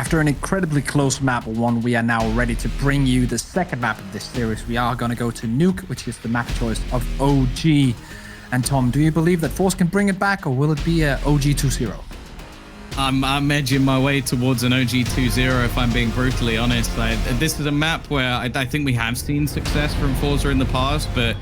After an incredibly close map 1, we are now ready to bring you the second map of this series. We are going to go to Nuke, which is the map choice of OG. And Tom, do you believe that forZe can bring it back, or will it be a OG 2-0? I'm edging my way towards an OG 2-0 if I'm being brutally honest. This is a map where I think we have seen success from forZe in the past, but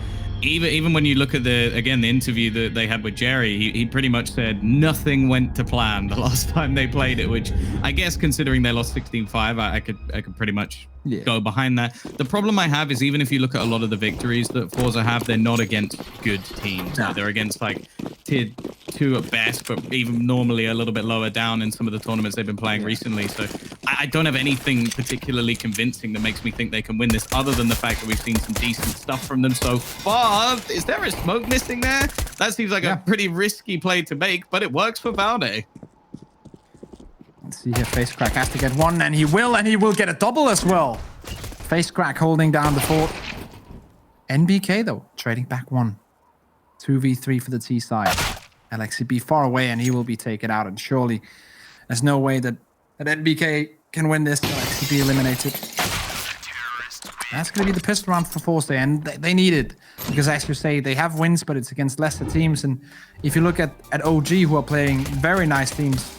even when you look at the interview that they had with Jerry, he pretty much said nothing went to plan the last time they played it, which I guess considering they lost 16-5, I could pretty much go behind that. The problem I have is even if you look at a lot of the victories that forZe have, they're not against good teams. No. They're against like tier 2 at best, but even normally a little bit lower down in some of the tournaments they've been playing recently. So I don't have anything particularly convincing that makes me think they can win this, other than the fact that we've seen some decent stuff from them so far. Is there a smoke missing there? That seems like a pretty risky play to make, but it works for forZe. Let's see here, FaceCrack has to get one, and he will get a double as well. FaceCrack holding down the fort. NBK though, trading back one. 2v3 for the T side. LXCB far away, and he will be taken out, and surely there's no way that NBK can win this. LXCB eliminated. That's going to be the pistol round for forZe, and they need it. Because as you say, they have wins, but it's against lesser teams. And if you look at OG, who are playing very nice teams,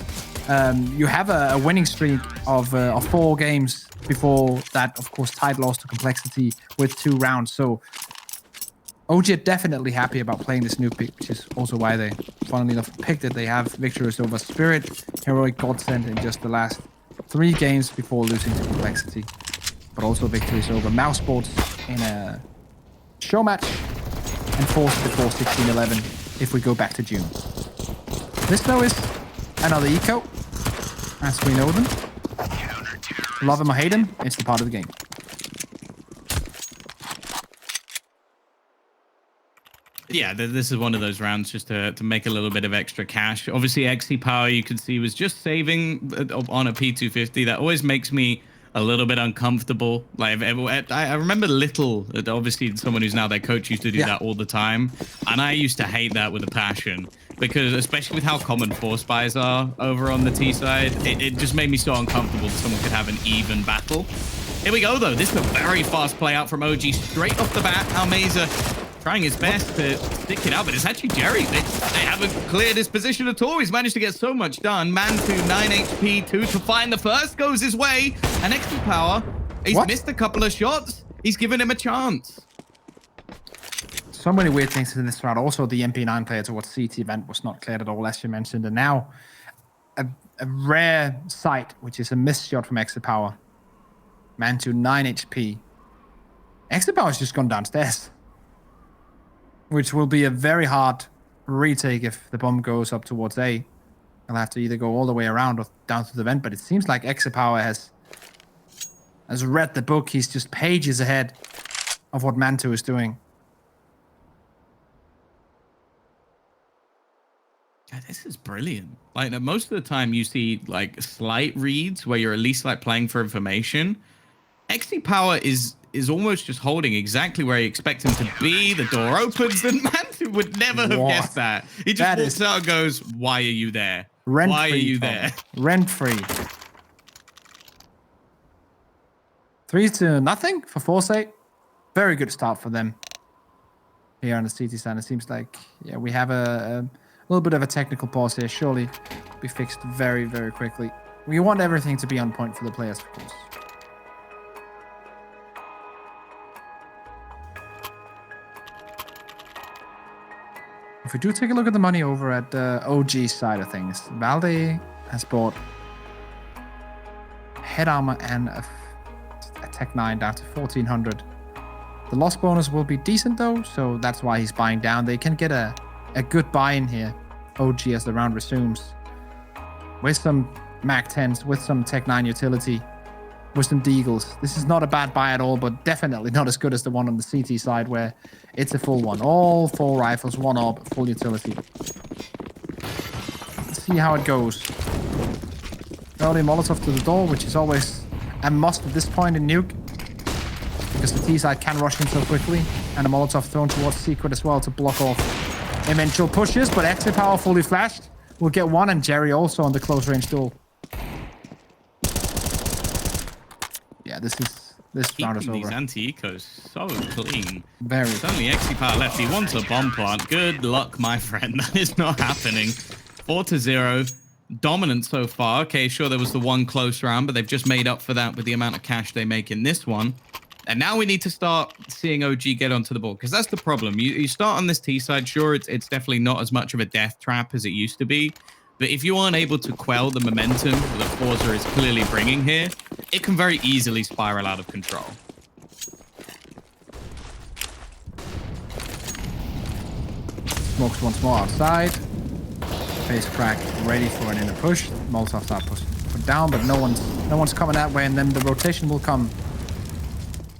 you have a winning streak of 4 games. Before that, of course, Tide lost to Complexity with 2 rounds. So OG are definitely happy about playing this new pick, which is also why they, funnily enough, picked it. They have victories over Spirit, Heroic, Godsend in just the last 3 games before losing to Complexity. But also victories over Mousesports in a show match, and forZe before 16-11 if we go back to June. This though is another eco, as we know them. Love him or hate him, it's the part of the game. Yeah, this is one of those rounds just to make a little bit of extra cash. Obviously, XC Power, you can see, was just saving on a P250. That always makes me a little bit uncomfortable. Like I remember Little, obviously someone who's now their coach, used to do that all the time, and I used to hate that with a passion, because especially with how common force buys are over on the T side, it just made me so uncomfortable that someone could have an even battle. Here we go though. This is a very fast play out from OG straight off the bat. Almeza trying his best to stick it out, but it's actually Jerry. They haven't cleared his position at all. He's managed to get so much done. Mantu, 9 HP, 2 to find the first, goes his way. And XP Power, he's missed a couple of shots. He's given him a chance. So many weird things in this round. Also, the MP9 player towards CT event was not cleared at all, as you mentioned. And now, a rare sight, which is a missed shot from XP Power. Mantu, 9 HP. XP Power's just gone downstairs, which will be a very hard retake if the bomb goes up towards A. I'll have to either go all the way around or down to the vent, but it seems like Exapower has read the book. He's just pages ahead of what Mantu is doing. Yeah, this is brilliant. Like, most of the time you see like slight reads where you're at least like playing for information. XC Power is almost just holding exactly where you expect him to be. The door opens, and Mantu would never have guessed that. He just walks out and goes, "Why are you there? Why are you there?" Rent-free. 3-0 for forZe. Very good start for them here on the CT side. It seems like, yeah, we have a little bit of a technical pause here. Surely be fixed very, very quickly. We want everything to be on point for the players, of course. If we do take a look at the money over at the OG side of things, Valde has bought head armor and a Tech 9 down to 1400. The loss bonus will be decent though, so that's why he's buying down. They can get a good buy-in here, OG, as the round resumes. With some Mac 10s, with some Tech 9 utility, with some Deagles. This is not a bad buy at all, but definitely not as good as the one on the CT side where it's a full one. All 4 rifles, 1 AWP, full utility. Let's see how it goes. Early Molotov to the door, which is always a must at this point in Nuke, because the T side can rush in so quickly, and a Molotov thrown towards Secret as well to block off eventual pushes, but exit power fully flashed. We'll get one, and Jerry also on the close range duel. Yeah, this round is Keeping these over. anti-ecos so clean. Very. There's only XP power left. He wants a bomb plant. Good luck, my friend. That is not happening. 4-0. Dominant so far. Okay, sure, there was the one close round, but they've just made up for that with the amount of cash they make in this one. And now we need to start seeing OG get onto the board, because that's the problem. You start on this T side, sure, it's definitely not as much of a death trap as it used to be. But if you aren't able to quell the momentum that forZe is clearly bringing here, it can very easily spiral out of control. Smokes once more outside. Face crack ready for an inner push. Molotovs are put down, but no one's coming that way, and then the rotation will come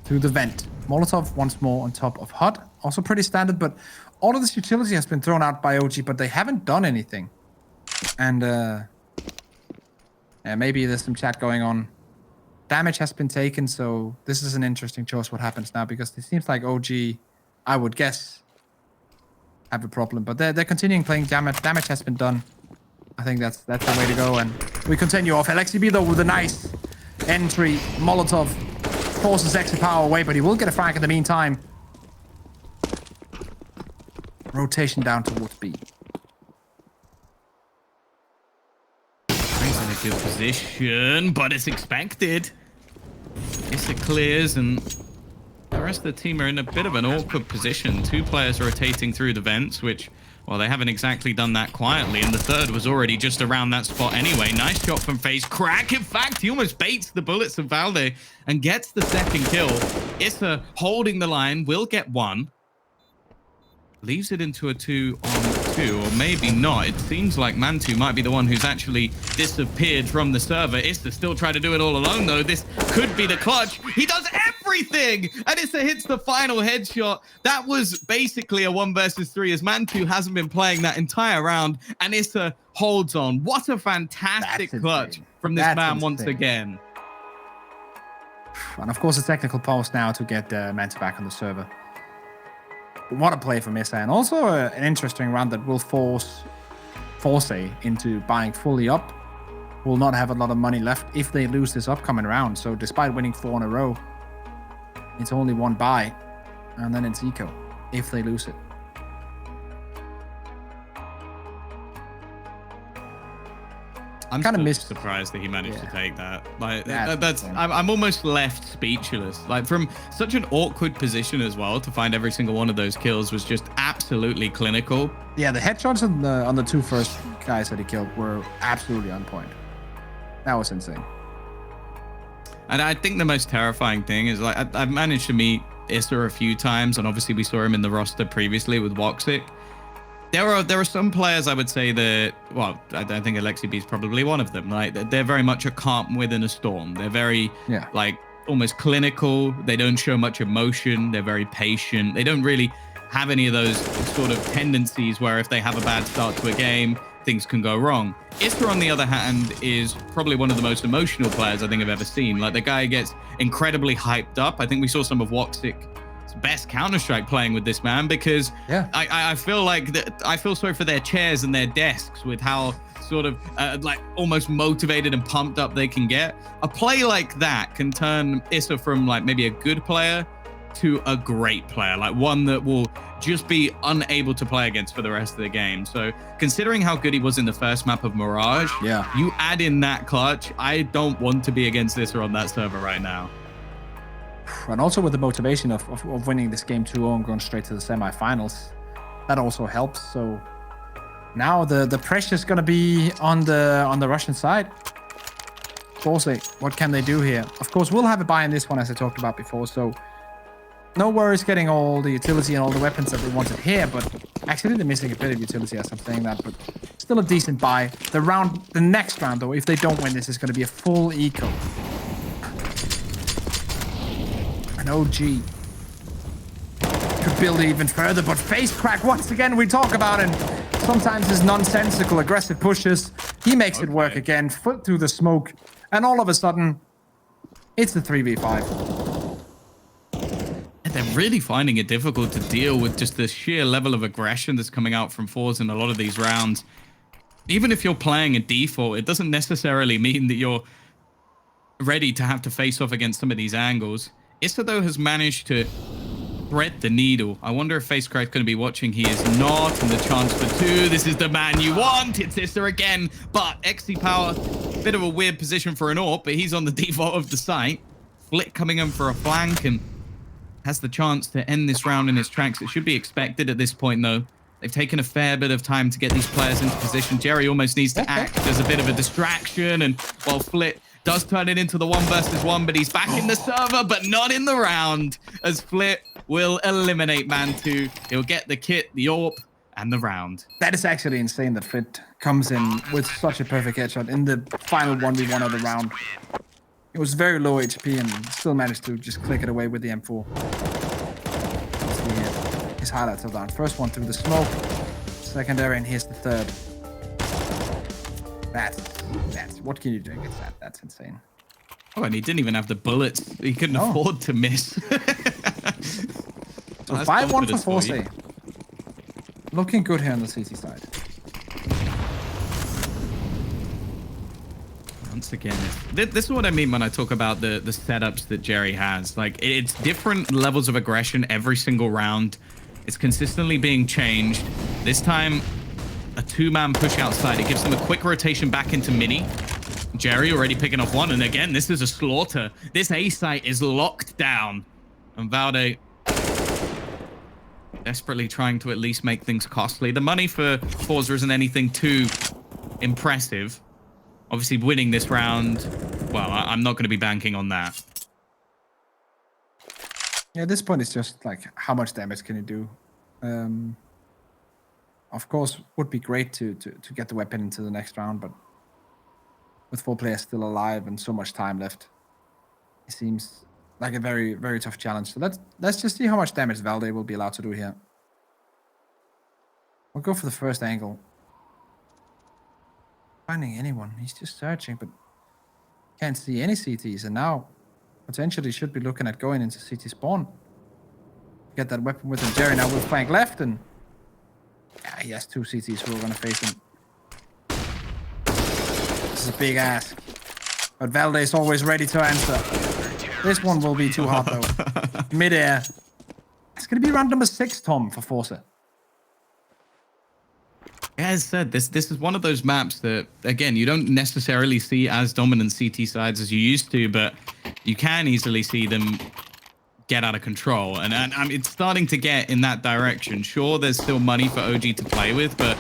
through the vent. Molotov once more on top of Hot. Also pretty standard, but all of this utility has been thrown out by OG, but they haven't done anything. And yeah, maybe there's some chat going on. Damage has been taken, so this is an interesting choice what happens now, because it seems like OG, I would guess, have a problem. But they're continuing playing damage. Damage has been done. I think that's the way to go. And we continue off. LXCB though with a nice entry. Molotov forces extra power away, but he will get a frag in the meantime. Rotation down towards B. He's in a good position, but it's expected. It clears, and the rest of the team are in a bit of an awkward position. Two players rotating through the vents, which, well, they haven't exactly done that quietly, and the third was already just around that spot anyway. Nice shot from FaZe Crack. In fact, he almost baits the bullets of Valde and gets the second kill. Issa holding the line, will get one. Leaves it into a 2-on-2, or maybe not. It seems like Mantu might be the one who's actually disappeared from the server. Issa still trying to do it all alone, though. This could be the clutch. He does everything! And Issa hits the final headshot. That was basically a 1 versus 3, as Mantu hasn't been playing that entire round, and Issa holds on. What a fantastic clutch from this man once again. And of course, a technical pause now to get Mantu back on the server. What a play from Issa, and also an interesting round that will force forZe into buying fully up. Will not have a lot of money left if they lose this upcoming round. So despite winning 4 in a row, it's only one buy, and then it's eco if they lose it. I'm kind of surprised that he managed to take that. Like I'm almost left speechless. Like, from such an awkward position as well, to find every single one of those kills was just absolutely clinical. Yeah, the headshots on the two first guys that he killed were absolutely on point. That was insane. And I think the most terrifying thing is, like, I've managed to meet Issa a few times, and obviously we saw him in the roster previously with Woxic. There are some players, I would say, that, well, I think LXCB is probably one of them. Like, they're very much a calm within a storm. They're very, like, almost clinical. They don't show much emotion. They're very patient. They don't really have any of those sort of tendencies where if they have a bad start to a game, things can go wrong. Issa, on the other hand, is probably one of the most emotional players I think I've ever seen. Like, the guy gets incredibly hyped up. I think we saw some of Woxic's best Counter-Strike playing with this man, because I feel like I feel sorry for their chairs and their desks with how sort of like almost motivated and pumped up they can get. A play like that can turn Issa from, like, maybe a good player to a great player, like one that will just be unable to play against for the rest of the game. So considering how good he was in the first map of Mirage, you add in that clutch, I don't want to be against Issa on that server right now. And also with the motivation of winning this game 2-0 and going straight to the semifinals, that also helps. So now the pressure's gonna be on the Russian side. forZe, what can they do here? Of course, we'll have a buy in this one, as I talked about before. So no worries getting all the utility and all the weapons that they wanted here, but actually they're missing a bit of utility as I'm saying that, but still a decent buy. The next round though, if they don't win this, is going to be a full eco. And OG could build it even further, but FaZe Crack, once again, we talk about it. Sometimes his nonsensical aggressive pushes, he makes it work again, foot through the smoke, and all of a sudden, it's the 3v5. They're really finding it difficult to deal with just the sheer level of aggression that's coming out from forZe in a lot of these rounds. Even if you're playing a default, it doesn't necessarily mean that you're ready to have to face off against some of these angles. Issa, though, has managed to thread the needle. I wonder if FaceCrack's going to be watching. He is not, and the chance for 2. This is the man you want. It's Issa again, but XC Power, bit of a weird position for an AWP, but he's on the default of the site. Flick coming in for a flank and has the chance to end this round in its tracks. It should be expected at this point, though. They've taken a fair bit of time to get these players into position. Jerry almost needs to act as a bit of a distraction, and while Flit does turn it into the 1 versus 1, but he's back in the server, but not in the round, as Flit will eliminate man 2. He'll get the kit, the AWP, and the round. That is actually insane that Flit comes in with such a perfect headshot in the final 1v1 of the round. It was very low HP and still managed to just click it away with the M4. His highlights are down. First one through the smoke, secondary, and here's the third. That's what can you do against that? That's insane. Oh, and he didn't even have the bullets. He couldn't afford to miss. So 5-1 for forZe. Looking good here on the CT side. Once again, this is what I mean when I talk about the setups that Jerry has. Like, it's different levels of aggression every single round. It's consistently being changed. This time, a 2-man push outside. It gives them a quick rotation back into mini. Jerry already picking off 1. And again, this is a slaughter. This A site is locked down. And Valde desperately trying to at least make things costly. The money for forZe isn't anything too impressive. Obviously, winning this round, well, I'm not going to be banking on that. Yeah, at this point, it's just like, how much damage can you do? Of course, would be great to get the weapon into the next round, but with 4 players still alive and so much time left, it seems like a very, very tough challenge. So let's just see how much damage Valde will be allowed to do here. We'll go for the first angle. Finding anyone. He's just searching, but can't see any CTs. And now, potentially, should be looking at going into CT spawn. Get that weapon with him. Jerry now will flank left, and yeah, he has 2 CTs who are going to face him. This is a big ask. But Valde is always ready to answer. This one will be too hard, though. Mid-air. It's going to be round number 6, Tom, for forZe. As said, this is one of those maps that, again, you don't necessarily see as dominant CT sides as you used to, but you can easily see them get out of control. And it's starting to get in that direction. Sure, there's still money for OG to play with, but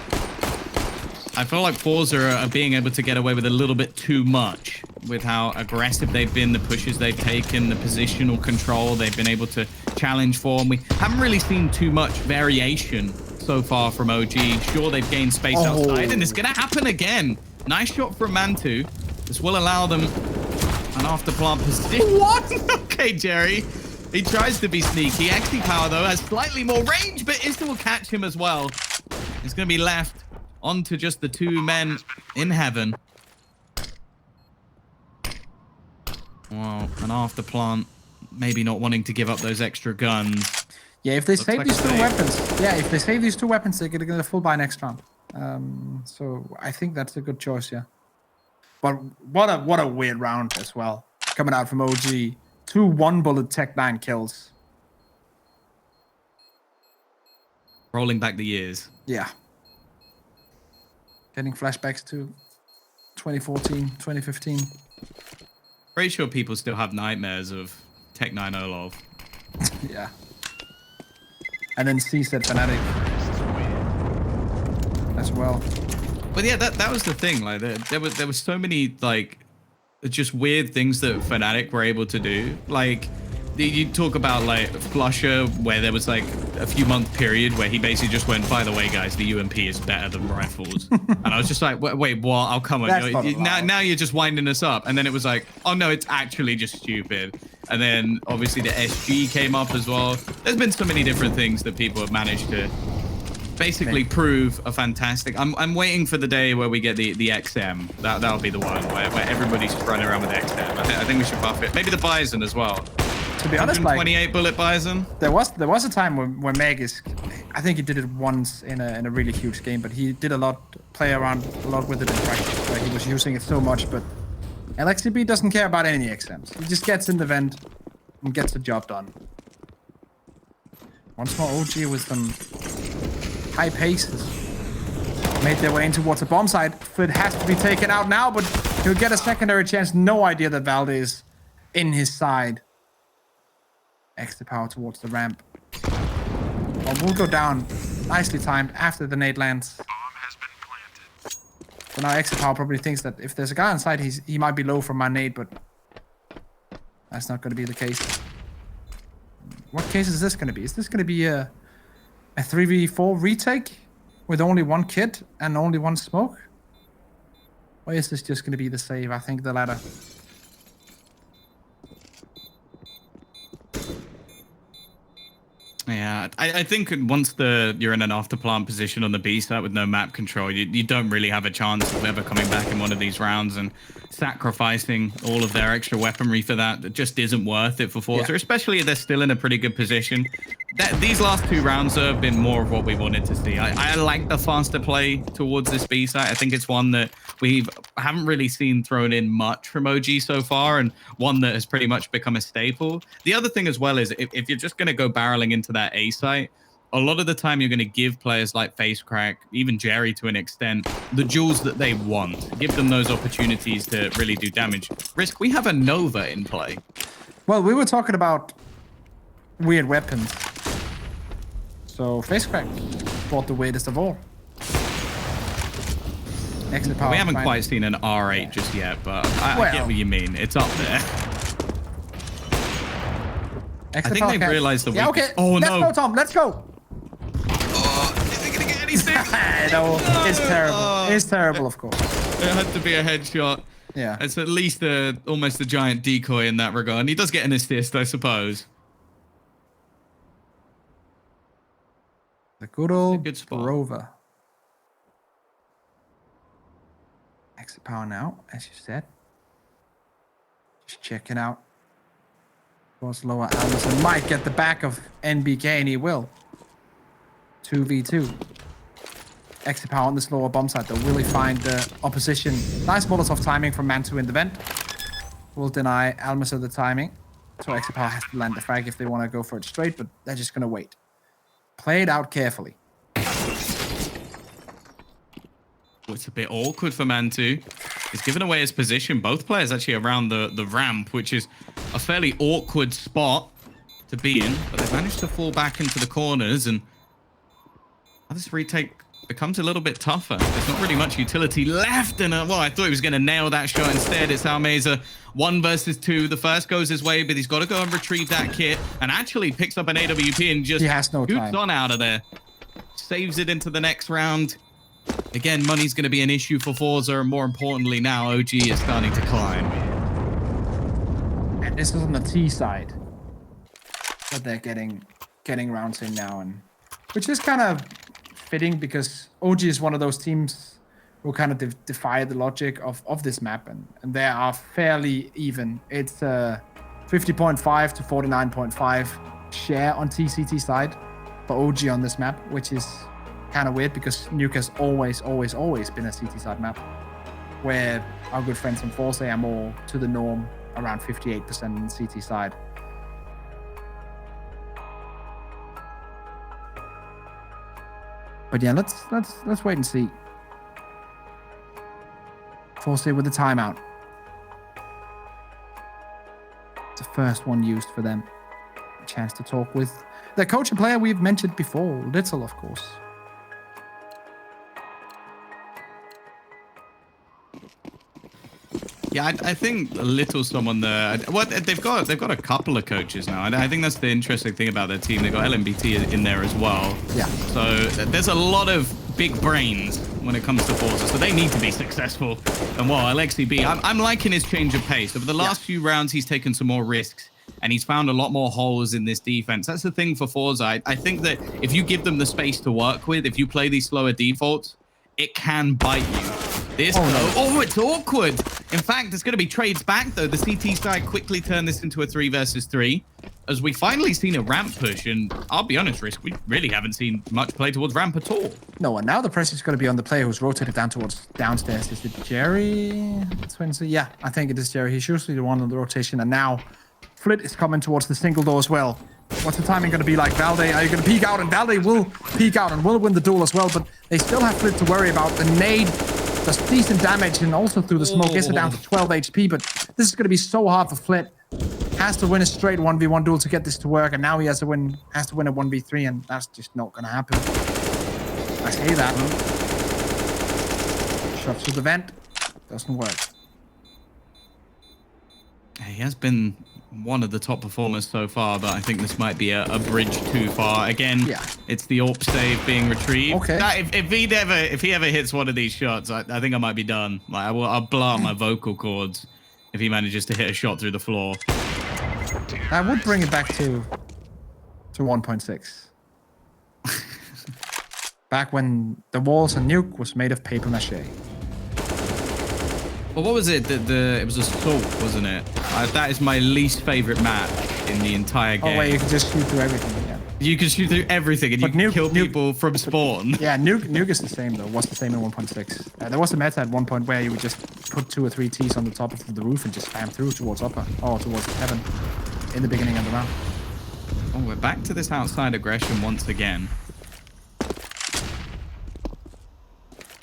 I feel like forZe are being able to get away with a little bit too much with how aggressive they've been, the pushes they've taken, the positional control they've been able to challenge for. And we haven't really seen too much variation so far from OG. Sure, they've gained space outside, and it's going to happen again. Nice shot from Mantu. This will allow them an after-plant position. What? Okay, Jerry. He tries to be sneaky. XD Power, though, has slightly more range, but Issa will catch him as well. He's going to be left onto just the 2 men in heaven. Well, an after-plant, maybe not wanting to give up those extra guns. Yeah, if they save these 2 weapons, they're going to get a full buy next round. So I think that's a good choice, yeah. But what a weird round as well. Coming out from OG. 2 1-bullet Tech 9 kills. Rolling back the years. Yeah. Getting flashbacks to 2014, 2015. Pretty sure people still have nightmares of Tech 9 Olov. Yeah. And then C said Fnatic as well. But yeah, that was the thing. Like there was so many like just weird things that Fnatic were able to do. Like you talk about like Flusher, where there was like a few month period where he basically just went, by the way, guys, the UMP is better than rifles. And I was just like, wait, what? Oh, come on. Now you're just winding us up. And then it was like, oh no, it's actually just stupid. And then obviously the SG came up as well. There's been so many different things that people have managed to basically prove are fantastic. I'm waiting for the day where we get the XM. That'll be the one where everybody's just running around with the XM. I think we should buff it. Maybe the Bison as well. To be honest, 28 bullet Bison. There was a time when Meg is, I think he did it once in a really huge game, but he did play around a lot with it in practice. Like he was using it so much, but LXCB doesn't care about any XMs. He just gets in the vent and gets the job done. Once more OG with some high paces. Made their way in towards the bomb site. Foot has to be taken out now, but he'll get a secondary chance. No idea that Valde is in his side. Extra power towards the ramp. Well, we'll go down. Nicely timed after the nade lands. So now extra power probably thinks that if there's a guy on site, he might be low from my nade, but that's not going to be the case. What case is this going to be? Is this going to be a 3v4 retake with only one kid and only one smoke? Or is this just going to be the save? I think the latter. Yeah, I think once you're in an afterplant position on the B site with no map control, you don't really have a chance of ever coming back in one of these rounds, and sacrificing all of their extra weaponry for that just isn't worth it for forZe, especially if they're still in a pretty good position. These last 2 rounds have been more of what we wanted to see. I like the faster play towards this B site. I think it's one that we haven't really seen thrown in much from OG so far, and one that has pretty much become a staple. The other thing as well is if you're just going to go barreling into that A site, a lot of the time you're going to give players like FaceCrack, even Jerry to an extent, the jewels that they want. Give them those opportunities to really do damage. Risk, we have a Nova in play. Well, we were talking about weird weapons. So FaceCrack bought the weirdest of all. Extra power. We haven't quite seen an R8 just yet, but I get what you mean. It's up there. I think they've realized the weakness. Okay. Oh, let's no. go, Tom. Let's go. Oh, is he going to get anything? No, it's terrible. It's terrible, of course. It had to be a headshot. Yeah. It's at least almost a giant decoy in that regard. And he does get an assist, I suppose. The good old good spot. Rover. Exit power now, as you said. Just checking out. Was lower Anderson might get the back of NBK, and he will. 2v2. Exit power on this lower bomb site, though. Will he find the opposition? Nice Molotov timing from Mantu in the vent. Will deny Almas the timing. So exit power has to land the frag if they want to go for it straight, but they're just going to wait. Play it out carefully. It's a bit awkward for Mantu. He's given away his position. Both players actually around the ramp, which is a fairly awkward spot to be in. But they've managed to fall back into the corners, and this retake becomes a little bit tougher. There's not really much utility left. And well, I thought he was going to nail that shot. Instead, it's Almeza 1 versus 2. The first goes his way, but he's got to go and retrieve that kit, and actually picks up an AWP and just scoots on out of there. Saves it into the next round. Again, money's going to be an issue for forZe, and more importantly now, OG is starting to climb. And this is on the T side that they're getting rounds in now, and which is kind of fitting because OG is one of those teams who kind of defy the logic of this map, and they are fairly even. It's 50.5 to 49.5 share on TCT side for OG on this map, which is kind of weird because Nuke has always been a CT side map, where our good friends from forZe are more to the norm, around 58% on the CT side. But yeah, let's wait and see. forZe with the timeout. It's the first one used for them. A chance to talk with the coach and player we've mentioned before, Little, of course. Yeah, I think a little someone there. Well, they've got a couple of coaches now. I think that's the interesting thing about their team. They've got LMBT in there as well. Yeah. So there's a lot of big brains when it comes to forZe, so they need to be successful. And well, LXCB, I'm liking his change of pace. Over the last few rounds, he's taken some more risks, and he's found a lot more holes in this defense. That's the thing for forZe. I think that if you give them the space to work with, if you play these slower defaults, it can bite you. This it's awkward. In fact, there's going to be trades back, though. The CT side quickly turned this into a 3 versus 3, as we finally seen a ramp push. And I'll be honest, Risk, we really haven't seen much play towards ramp at all. No, and now the pressure is going to be on the player who's rotated down towards downstairs. Is it Jerry? Yeah, I think it is Jerry. He's usually the one on the rotation. And now Flit is coming towards the single door as well. What's the timing going to be like? Valde, are you going to peek out? And Valde will peek out and will win the duel as well. But they still have Flit to worry about. The nade does decent damage, and also through the smoke gets it down to 12 HP. But this is going to be so hard for Flit. Has to win a straight 1v1 duel to get this to work, and now he has to win a 1v3, and that's just not going to happen. I say that. Shot through the vent. Doesn't work. He has been one of the top performers so far, but I think this might be a bridge too far. Again, yeah. It's the AWP save being retrieved. Okay. If he ever hits one of these shots, I think I might be done. Like, I'll blow out my vocal cords if he manages to hit a shot through the floor. I would bring it back to 1.6. Back when the walls and Nuke was made of paper mache. Well, what was it? It was Assault, wasn't it? That is my least favorite map in the entire game. Oh, wait, you can just shoot through everything, yeah. You can shoot through everything, and you can kill people from spawn. Yeah, Nuke is the same, though. Was the same in 1.6. There was a meta at one point where you would just put 2 or 3 Ts on the top of the roof and just spam through towards upper, or towards heaven in the beginning of the round. Oh, we're back to this outside aggression once again.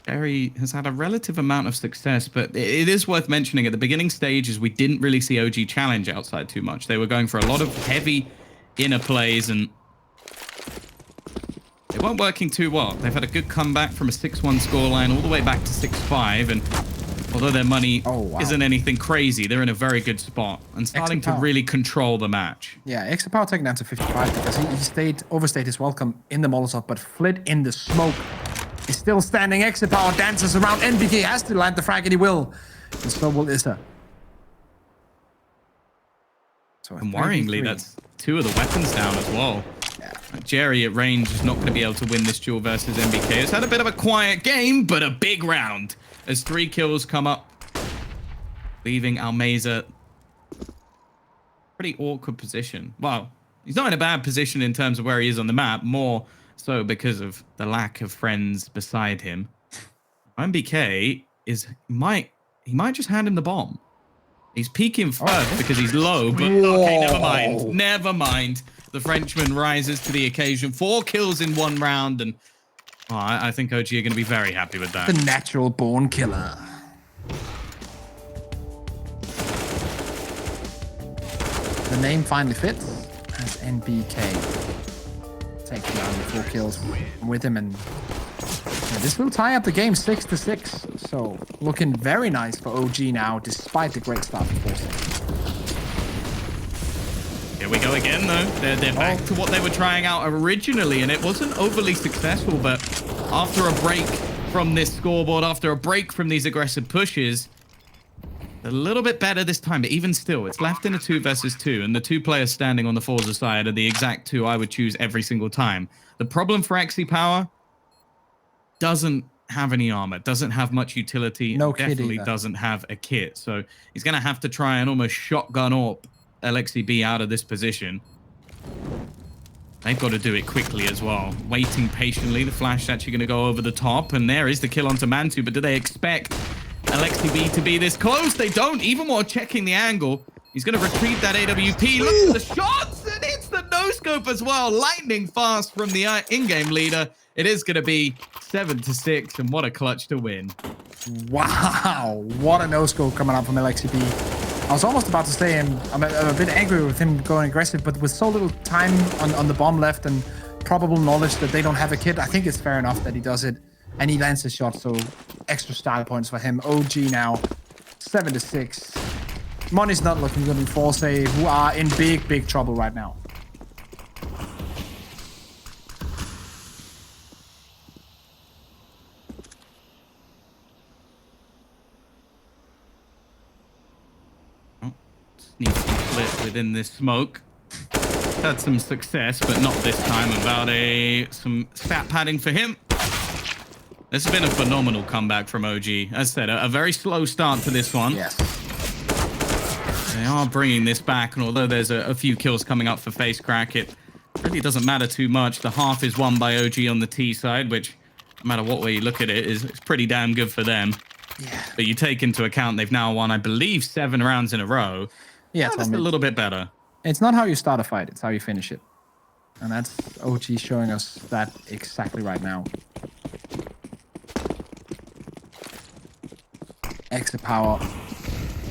Jerry has had a relative amount of success, but it is worth mentioning at the beginning stages, we didn't really see OG challenge outside too much. They were going for a lot of heavy inner plays, and they weren't working too well. They've had a good comeback from a 6-1 scoreline all the way back to 6-5, and although their money isn't anything crazy, they're in a very good spot and starting to really control the match. Yeah, Extra Power taking down to 55 because he overstayed his welcome in the Molotov, but Flit in the smoke. He's still standing. Extra Power dances around. NBK has to land the frag, and he will. And so will Issa. So and worryingly, that's 2 of the weapons down as well. Yeah. Jerry at range is not going to be able to win this duel versus NBK. It's had a bit of a quiet game, but a big round as 3 kills come up, leaving Almeza pretty awkward position. Well, he's not in a bad position in terms of where he is on the map, more so because of the lack of friends beside him. MBK might just hand him the bomb. He's peeking first because he's low, but okay, never mind. Never mind. The Frenchman rises to the occasion. 4 kills in 1 round, and I think OG are going to be very happy with that. The natural born killer. The name finally fits as NBK. Taking down the 4 kills with him, and this will tie up the game 6-6. So looking very nice for OG now, despite the great start for forZe. Here we go again, though. They're back to what they were trying out originally, and it wasn't overly successful. But after a break from this scoreboard, after a break from these aggressive pushes, a little bit better this time, but even still, it's left in a 2 versus 2, and the 2 players standing on the forZe side are the exact 2 I would choose every single time. The problem for Exi Power doesn't have any armor, doesn't have much utility, no and definitely doesn't have a kit. So he's going to have to try and almost shotgun up LXCB out of this position. They've got to do it quickly as well. Waiting patiently. The flash is actually going to go over the top, and there is the kill onto Mantu, but do they expect LXTB to be this close? They don't. Even while checking the angle, he's going to retrieve that AWP. Look at the shots, and it's the no-scope as well. Lightning fast from the in-game leader. It is going to be 7-6, and what a clutch to win. Wow, what a no-scope coming out from LXTB. I was almost about to say I'm a bit angry with him going aggressive, but with so little time on the bomb left and probable knowledge that they don't have a kit, I think it's fair enough that he does it. And he lands his shot, so extra style points for him. OG now, 7-6. Money's not looking good in forZe, who are in big trouble right now. Sneaky flip within this smoke. Had some success, but not this time. About some stat padding for him. This has been a phenomenal comeback from OG. As I said, a very slow start to this one. Yes. They are bringing this back, and although there's a few kills coming up for FaceCrack, it really doesn't matter too much. The half is won by OG on the T side, which, no matter what way you look at it, is pretty damn good for them. Yeah. But you take into account they've now won, I believe, 7 rounds in a row. Yeah, That's a little bit better. It's not how you start a fight, it's how you finish it. And that's OG showing us that exactly right now. Exit power.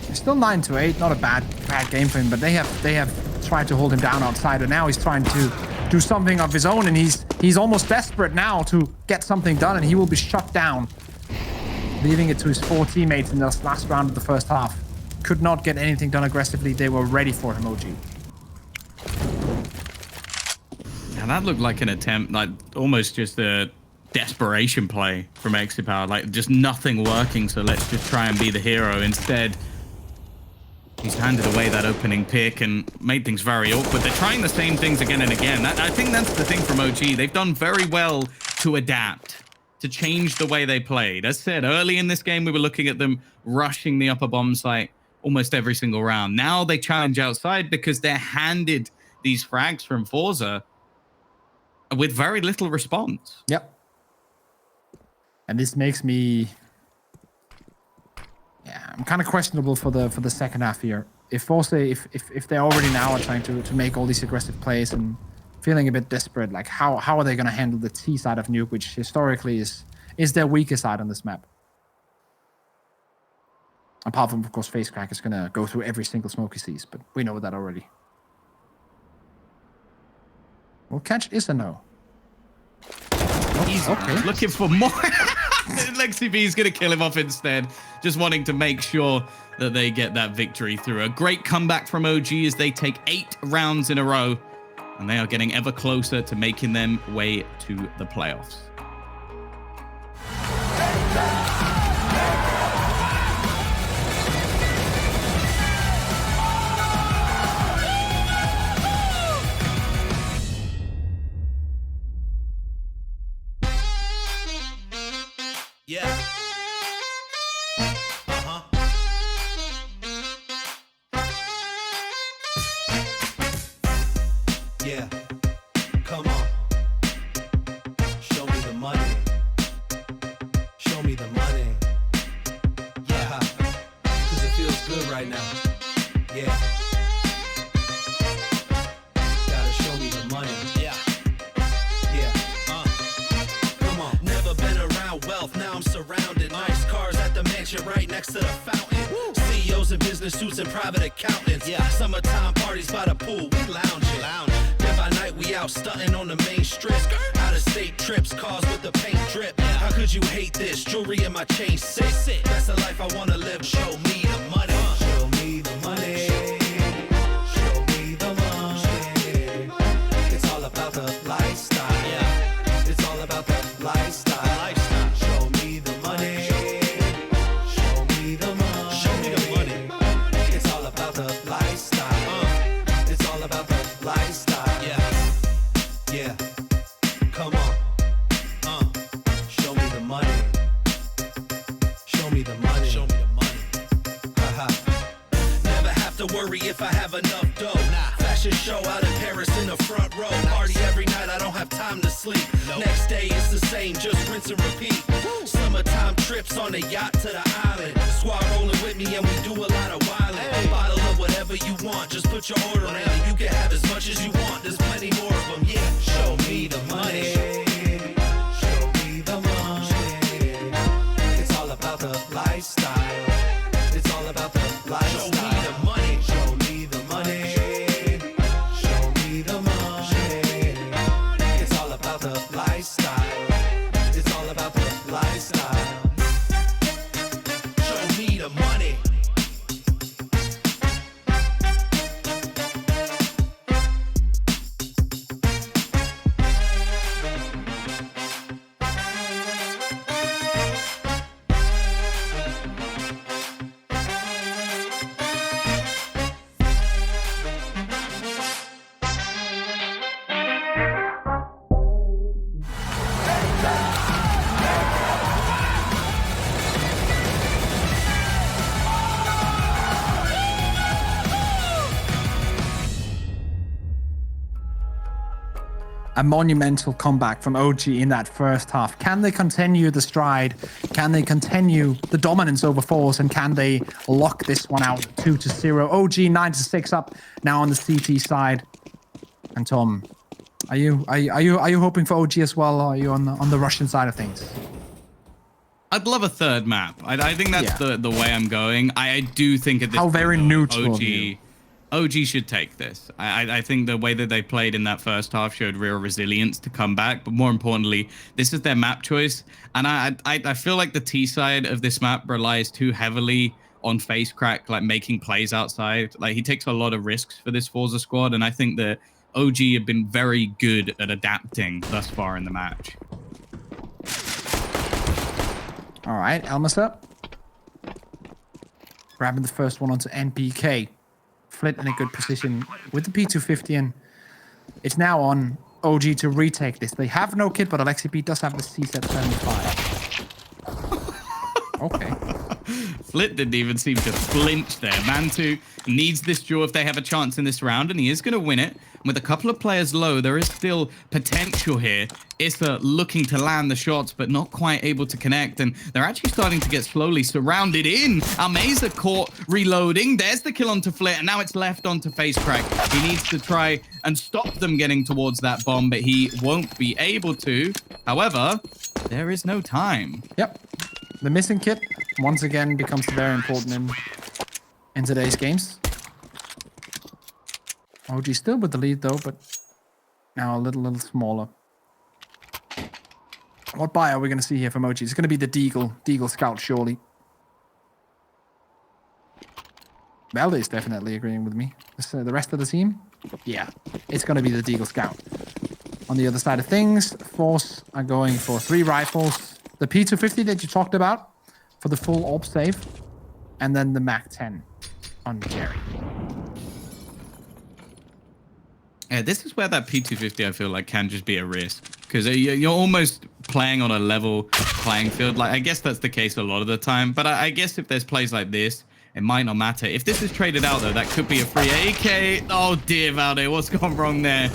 It's still 9-8, not a bad game for him, but they have tried to hold him down outside, and now he's trying to do something of his own, and he's almost desperate now to get something done, and he will be shut down, leaving it to his 4 teammates in this last round of the first half. Could not get anything done aggressively. They were ready for him, OG. Now that looked like an attempt, like almost just a desperation play from Exit Power, like just nothing working, so let's just try and be the hero. Instead, he's handed away that opening pick and made things very awkward. They're trying the same things again and again. I think that's the thing from OG. They've done very well to adapt, to change the way they played. As said, early in this game, we were looking at them rushing the upper bomb site almost every single round. Now they challenge outside because they're handed these frags from forZe with very little response. Yep. And this makes me... Yeah, I'm kind of questionable for the second half here. If forZe, if they already now are trying to make all these aggressive plays and feeling a bit desperate, like how are they going to handle the T side of Nuke, which historically is their weakest side on this map? Apart from, of course, FaceCrack is going to go through every single smoke he sees, but we know that already. Well, catch is a no. He's looking for more. Lexi B is going to kill him off instead, just wanting to make sure that they get that victory through. A great comeback from OG as they take 8 rounds in a row, and they are getting ever closer to making them way to the playoffs. Yeah. Yeah. Come on. Show me the money. Show me the money. Yeah. 'Cause it feels good right now. Yeah. Gotta show me the money. Yeah. Yeah. Come on. Never been around wealth, now I'm surrounded. Nice cars at the mansion right next to the fountain. CEOs in business suits and private accountants. Yeah. Summertime parties by the pool, we lounging. Then by night we out stunting on the main strip. Out of state trips, cars with the paint drip. How could you hate this? Jewelry in my chain sit. That's the life I wanna live. Show me the money. Show me the money. Show me the money. It's all about the lifestyle. Yeah. It's all about the lifestyle. Show me the money. Show me the money. Show me the money. It's all about the lifestyle. It's all about the lifestyle. Yeah. Come on. Show me the money. Show me the money. Show me the money. Never have to worry if I have enough dough. Fashion show out in Paris in the front row. Party every night, I don't have time to sleep. Next day it's the same, just rinse and repeat. Summertime trips on the yacht to the island. Squad rolling with me and we do a lot of wildin'. A bottle of whatever you want, just put your order in. You can have as much as you want, there's plenty more of them. Yeah, show me the money. Show me the money. It's all about the lifestyle. It's all about the lifestyle. Show me the money. Show me the money. Show me the money. It's all about the lifestyle. It's all about the lifestyle. Show me the money. a monumental comeback from OG in that first half. Can they continue the stride? Can they continue the dominance over forZe? And can they lock this one out 2-0? OG 9-6 up now on the CT side. And Tom, are you hoping for OG as well, or are you on the Russian side of things? I'd love a third map. I think that's the way I'm going. I do think at this How point, very though, neutral. OG should take this. I think the way that they played in that first half showed real resilience to come back. But more importantly, this is their map choice. And I feel like the T side of this map relies too heavily on FaceCrack, like making plays outside. Like he takes a lot of risks for this forZe squad. And I think the OG have been very good at adapting thus far in the match. All right, Elmas up. Grabbing the first one onto NPK. Flit in a good position with the P250, and it's now on OG to retake this. They have no kit, but Alexi P does have the CZ75. Okay. Flit didn't even seem to flinch there. Mantu needs this draw if they have a chance in this round, and he is going to win it. And with a couple of players low, there is still potential here. Issa looking to land the shots, but not quite able to connect. And they're actually starting to get slowly surrounded in. Almeza caught reloading. There's the kill onto Flit, and now it's left onto FaceCrack. He needs to try and stop them getting towards that bomb, but he won't be able to. However, there is no time. Yep. The missing kit, once again, becomes very important in today's games. OG still with the lead, though, but now a little smaller. What buy are we going to see here from OG? It's going to be the Deagle Scout, surely. Valde is definitely agreeing with me. The rest of the team? Yeah, it's going to be the Deagle Scout. On the other side of things, forZe are going for 3 rifles. The P250 that you talked about for the full AWP save. And then the MAC-10 on Jerry. Yeah, this is where that P250, I feel like, can just be a risk. Because you're almost playing on a level playing field. Like, I guess that's the case a lot of the time. But I guess if there's plays like this, it might not matter. If this is traded out, though, that could be a free AK. Oh, dear, Valde, what's gone wrong there?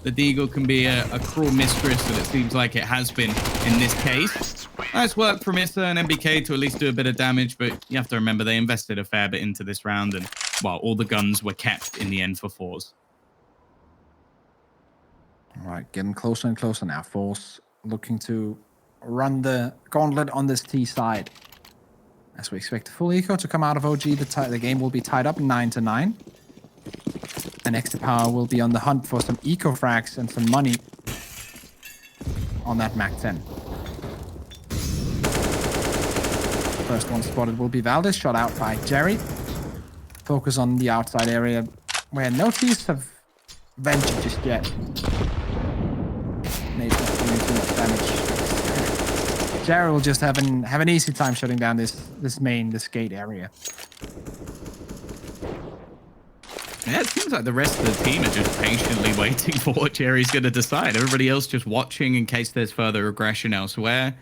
The Deagle can be a cruel mistress, and it seems like it has been in this case. Nice work from Issa and MBK to at least do a bit of damage, but you have to remember they invested a fair bit into this round, and, well, all the guns were kept in the end for forZe. All right, getting closer and closer now. forZe looking to run the gauntlet on this T side. As we expect a full eco to come out of OG, the game will be tied up 9-9. And Extra Power will be on the hunt for some eco frags and some money on that MAC-10. First one spotted will be Valdes, shot out by Jerry. Focus on the outside area where no teams have ventured just yet. Maybe not doing too much damage. Jerry will just have an easy time shutting down this gate area. Yeah, it seems like the rest of the team are just patiently waiting for what Jerry's going to decide. Everybody else just watching in case there's further aggression elsewhere.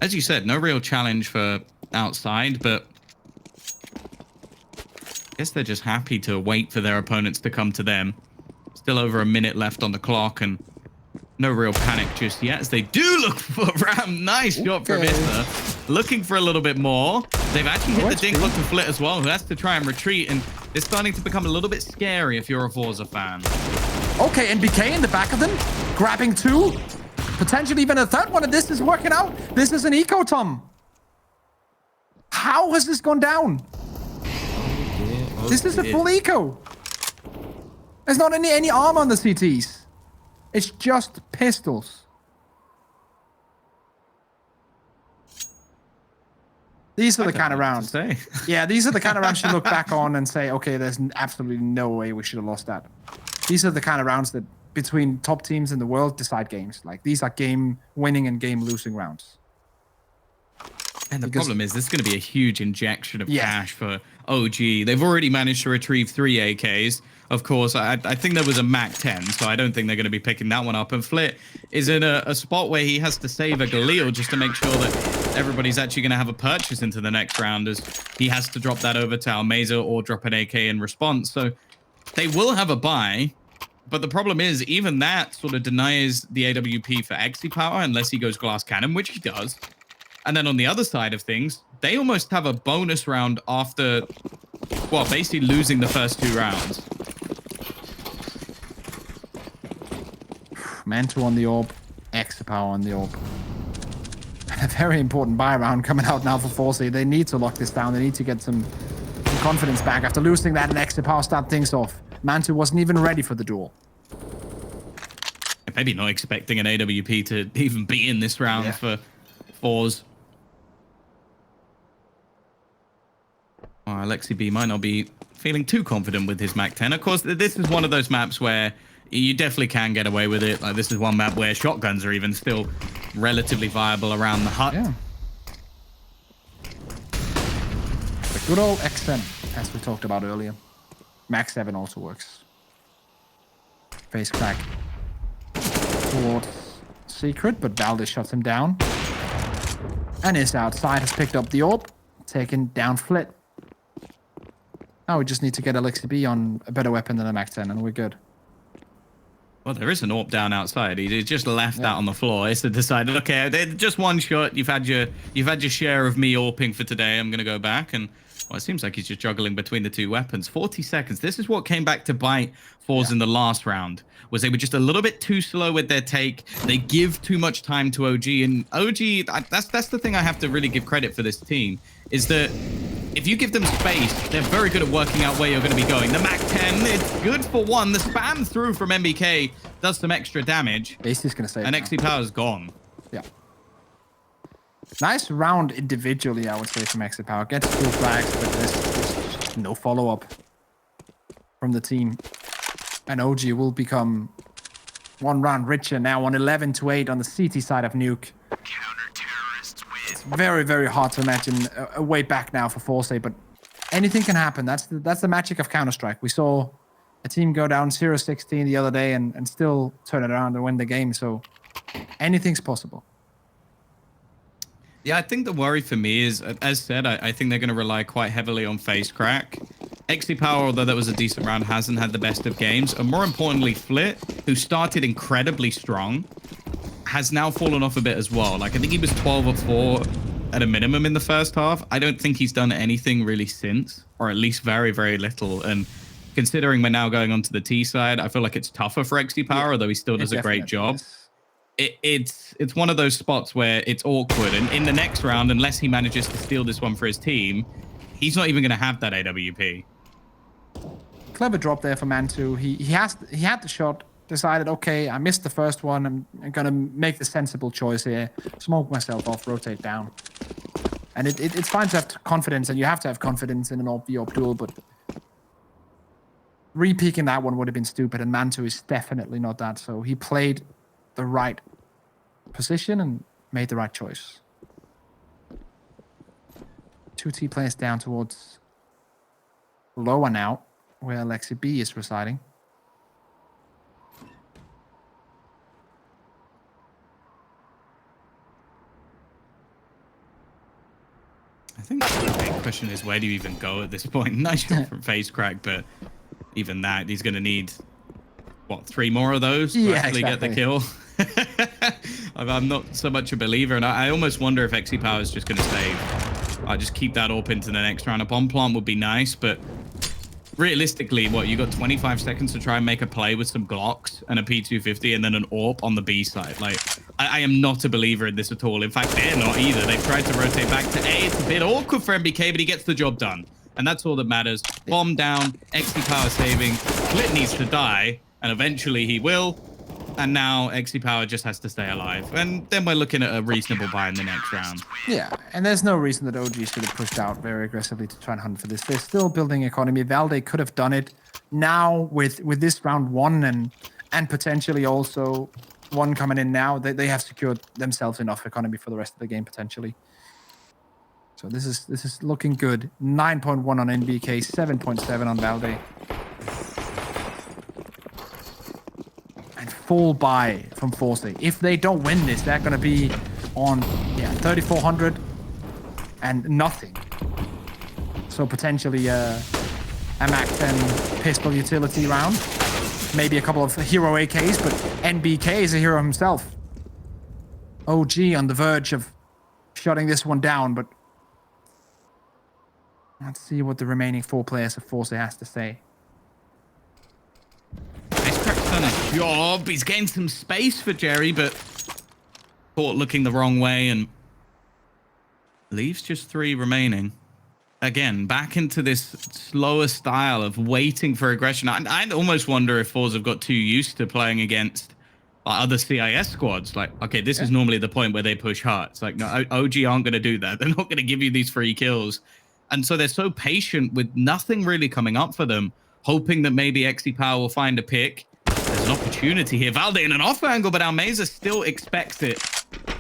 As you said, no real challenge for outside, but I guess they're just happy to wait for their opponents to come to them. Still over a minute left on the clock, and no real panic just yet as they do look for Ram. Nice shot from Issa. Looking for a little bit more. They've actually hit the dink onto Flit as well, who has to try and retreat, and it's starting to become a little bit scary if you're a forZe fan. Okay, NBK in the back of them, grabbing 2. Potentially even a third one, and this is working out. This is an eco, Tom. How has this gone down? This is a full eco. There's not any armor on the CTs. It's just pistols. These are the kind of rounds. Yeah, these are the kind of rounds you look back on and say, okay, there's absolutely no way we should have lost that. These are the kind of rounds that between top teams in the world decide games. Like, these are game winning and game losing rounds. And the problem is this is going to be a huge injection of cash for OG. They've already managed to retrieve 3 AKs. Of course, I think there was a MAC-10, so I don't think they're going to be picking that one up. And Flit is in a spot where he has to save a Galil just to make sure that everybody's actually going to have a purchase into the next round, as he has to drop that over to Almeza or drop an AK in response. So they will have a buy, But the problem is, even that sort of denies the AWP for XP Power unless he goes glass cannon, which he does. And then on the other side of things, they almost have a bonus round after, well, basically losing the first 2 rounds. Mantle on the orb, extra power on the orb. A very important buy round coming out now for forZe. They need to lock this down. They need to get some confidence back after losing that, and extra power start things off. Mantle wasn't even ready for the duel. Maybe not expecting an AWP to even be in this round for forZe. Alexi B might not be feeling too confident with his Mac 10. Of course, this is one of those maps where you definitely can get away with it. Like, this is one map where shotguns are even still relatively viable around the hut. Yeah. The good old X10, as we talked about earlier. Mac 7 also works. Face crack towards Secret, but valde shuts him down. And is outside, has picked up the orb, taken down Flit. Now we just need to get Elixir B on a better weapon than a Mac 10, and we're good. Well, there is an AWP down outside. He just left that on the floor. It's decided, okay, just one shot. You've had your share of me AWPing for today. I'm gonna go back, and well, it seems like he's just juggling between the 2 weapons. 40 seconds. This is what came back to bite forZe in the last round. Was they were just a little bit too slow with their take. They give too much time to OG, and OG. That's the thing I have to really give credit for this team, is that if you give them space, they're very good at working out where you're going to be going. The Mac 10, it's good for 1. The spam through from MBK does some extra damage. Basically going to say. And XP Power's gone. Yeah. Nice round individually, I would say, from XP Power. Gets 2 flags, but there's no follow-up from the team. And OG will become 1 round richer now on 11-8 on the CT side of Nuke. It's very, very hard to imagine a way back now for forZe, but anything can happen. That's the magic of Counter-Strike. We saw a team go down 0-16 the other day and still turn it around and win the game, so anything's possible. Yeah, I think the worry for me is, as said, I think they're going to rely quite heavily on face crack. XP Power, although that was a decent round, hasn't had the best of games. And more importantly, Flit, who started incredibly strong, has now fallen off a bit as well. Like, I think he was 12-4 at a minimum in the first half. I don't think he's done anything really since, or at least very, very little. And considering we're now going on to the T side, I feel like it's tougher for XP Power, although he still does a great job. It's one of those spots where it's awkward. And in the next round, unless he manages to steal this one for his team, he's not even going to have that AWP. Clever drop there for Mantu. He had the shot, decided, okay, I missed the first one. I'm going to make the sensible choice here. Smoke myself off, rotate down. And it's fine to have confidence, and you have to have confidence in an AWP duel, but re-peeking that one would have been stupid, and Mantu is definitely not that. So he played the right position and made the right choice. 2 T players down towards lower now, where Alexi B is residing. I think the big question is, where do you even go at this point? Nice shot from face crack, but even that, he's going to need, what, 3 more of those to actually get the kill? I'm not so much a believer, and I almost wonder if XP Power is just going to save. I'll just keep that up into the next round. A bomb plant would be nice, but realistically, what, you got 25 seconds to try and make a play with some Glocks and a P250 and then an AWP on the B side. Like, I am not a believer in this at all. In fact, they're not either. They've tried to rotate back to A. It's a bit awkward for MBK, but he gets the job done. And that's all that matters. Bomb down, XP Power saving. Flit needs to die, and eventually he will. And now XP Power just has to stay alive. And then we're looking at a reasonable buy in the next round. Yeah, and there's no reason that OG should have pushed out very aggressively to try and hunt for this. They're still building economy. valde could have done it. Now, with this round 1 and potentially also 1 coming in now, they have secured themselves enough economy for the rest of the game, potentially. So this is looking good. 9.1 on NBK, 7.7 on valde. Full buy from forZe. If they don't win this, they're going to be on 3,400 and nothing. So potentially a Mac 10 pistol utility round. maybe a couple of hero AKs, but NBK is a hero himself. OG on the verge of shutting this one down, but let's see what the remaining 4 players of forZe has to say. FaceCrack's done a job. He's gained some space for Jerry, but caught looking the wrong way and leaves just 3 remaining. Again, back into this slower style of waiting for aggression. I'd almost wonder if forZe have got too used to playing against other CIS squads. Like, okay, this is normally the point where they push hard. It's like, no, OG aren't going to do that. They're not going to give you these free kills. And so they're so patient with nothing really coming up for them, hoping that maybe XePower will find a pick. There's an opportunity here. Valde in an off angle, but Almeza still expects it.